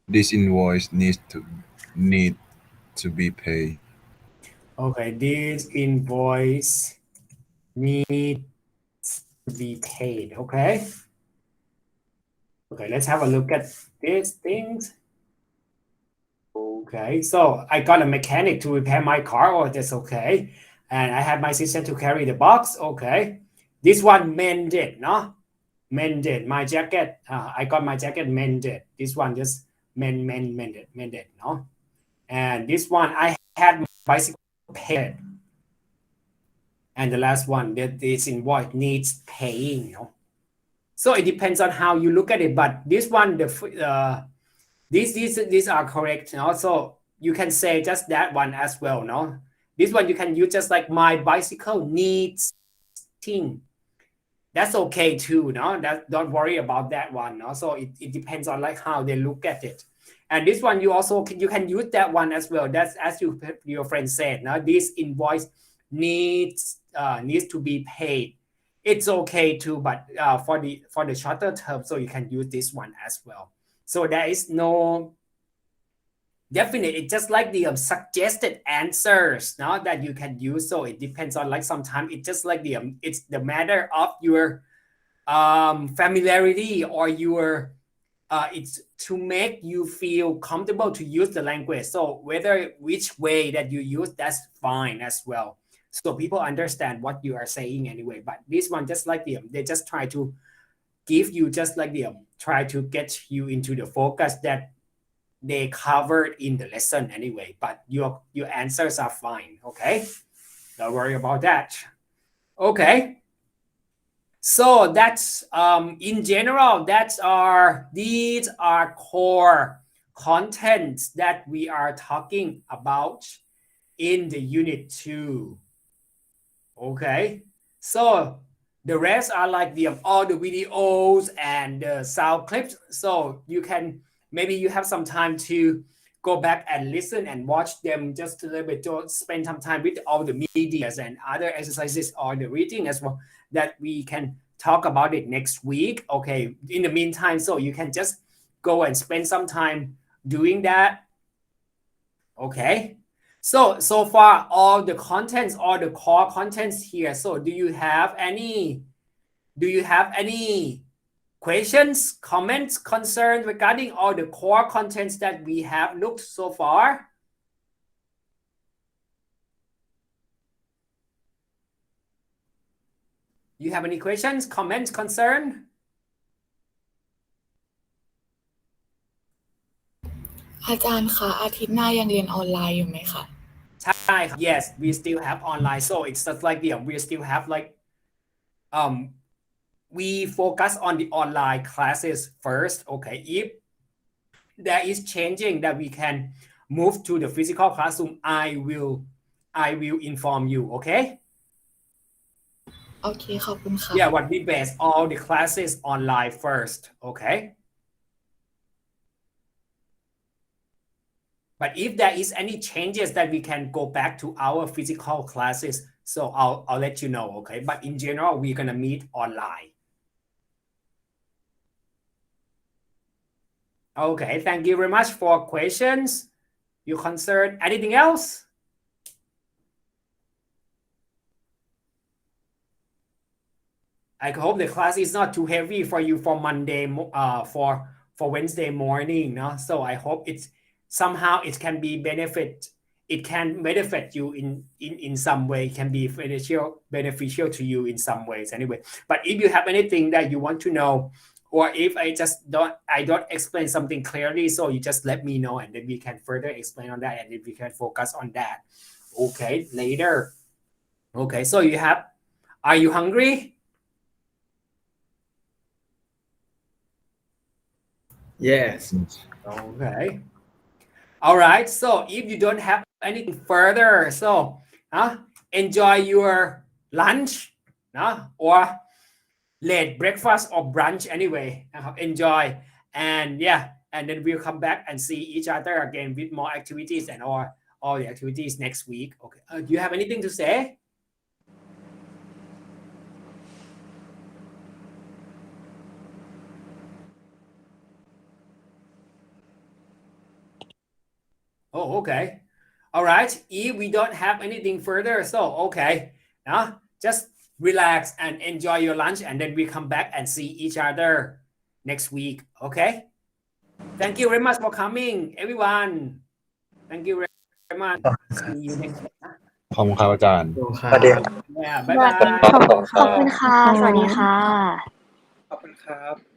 This invoice need to be paid. Okay, this invoice needs to be paid. Okay. Okay, let's have a look at these things. Okay, so I got a mechanic to repair my car. Oh, that's okay. And I have my assistant to carry the box. Okay. This one mended, no? Mended my jacket. I got my jacket mended. This one just mended, no? And this one I had my bicycle paid. And the last one, that this invoice needs paying, you know? So it depends on how you look at it. But this one, these are correct. And also, you can say just that one as well, no? This one you can use just like my bicycle needs ting. That's okay too, no? Don't worry about that one, no? So it depends on like how they look at it. And this one you can use that one as well. That's as your friend said, no? This invoice needs to be paid. It's okay too, but for the shorter term, so you can use this one as well. So there is no definite. It's just like the suggested answers now that you can use. So it depends on like sometimes it's just like it's the matter of your familiarity or your it's to make you feel comfortable to use the language. So which way that you use, that's fine as well. So people understand what you are saying anyway. But this one just like they just try to give you just like try to get you into the focus that they covered in the lesson anyway. But your answers are fine. Okay, don't worry about that. Okay. So that's in general, these are core contents that we are talking about in the unit 2. Okay, so the rest are like all the videos and the sound clips. So you can maybe you have some time to go back and listen and watch them just a little bit, to spend some time with all the medias and other exercises or the reading as well, that we can talk about it next week. Okay, in the meantime, so you can just go and spend some time doing that. Okay, so far all the contents, all the core contents here. So do you have any questions, comments, concerns regarding all the core contents that we have looked so far? You have any questions, comments, concern? อาจารย์คะอาทิตย์หน้ายังเรียนออนไลน์อยู่ไหมคะ ใช่ครับ Yes, we still have online. So it's just like we still have like we focus on the online classes first. Okay, if there is changing that we can move to the physical classroom, I will inform you. Okay. โอเคขอบคุณค่ะ Yeah, what we base all the classes online first. Okay. But if there is any changes that we can go back to our physical classes, so I'll let you know. Okay. But in general, we're gonna meet online. Okay, thank you very much for questions. You concerned anything else? I hope the class is not too heavy for you for Monday, for Wednesday morning. No? So I hope it's somehow it can be benefit. It can benefit you in some way. It can be beneficial to you in some ways anyway. But if you have anything that you want to know, or if I don't explain something clearly, so you just let me know, and then we can further explain on that, and then we can focus on that. Okay, later. Okay, so are you hungry? Yes. Okay. All right. So if you don't have anything further, so enjoy your lunch, or late breakfast or brunch anyway. Enjoy, and then we'll come back and see each other again with more activities and all the activities next week. Okay. Do you have anything to say? Oh, okay. All right. If we don't have anything further, so okay. Just relax and enjoy your lunch, and then we come back and see each other next week. Okay. Thank you very much for coming, everyone. Thank you very much. See you next week. ขอบคุณครับอาจารย์ สวัสดีครับ Yeah, bye bye. ขอบคุณค่ะ สวัสดีค่ะ ขอบคุณครับ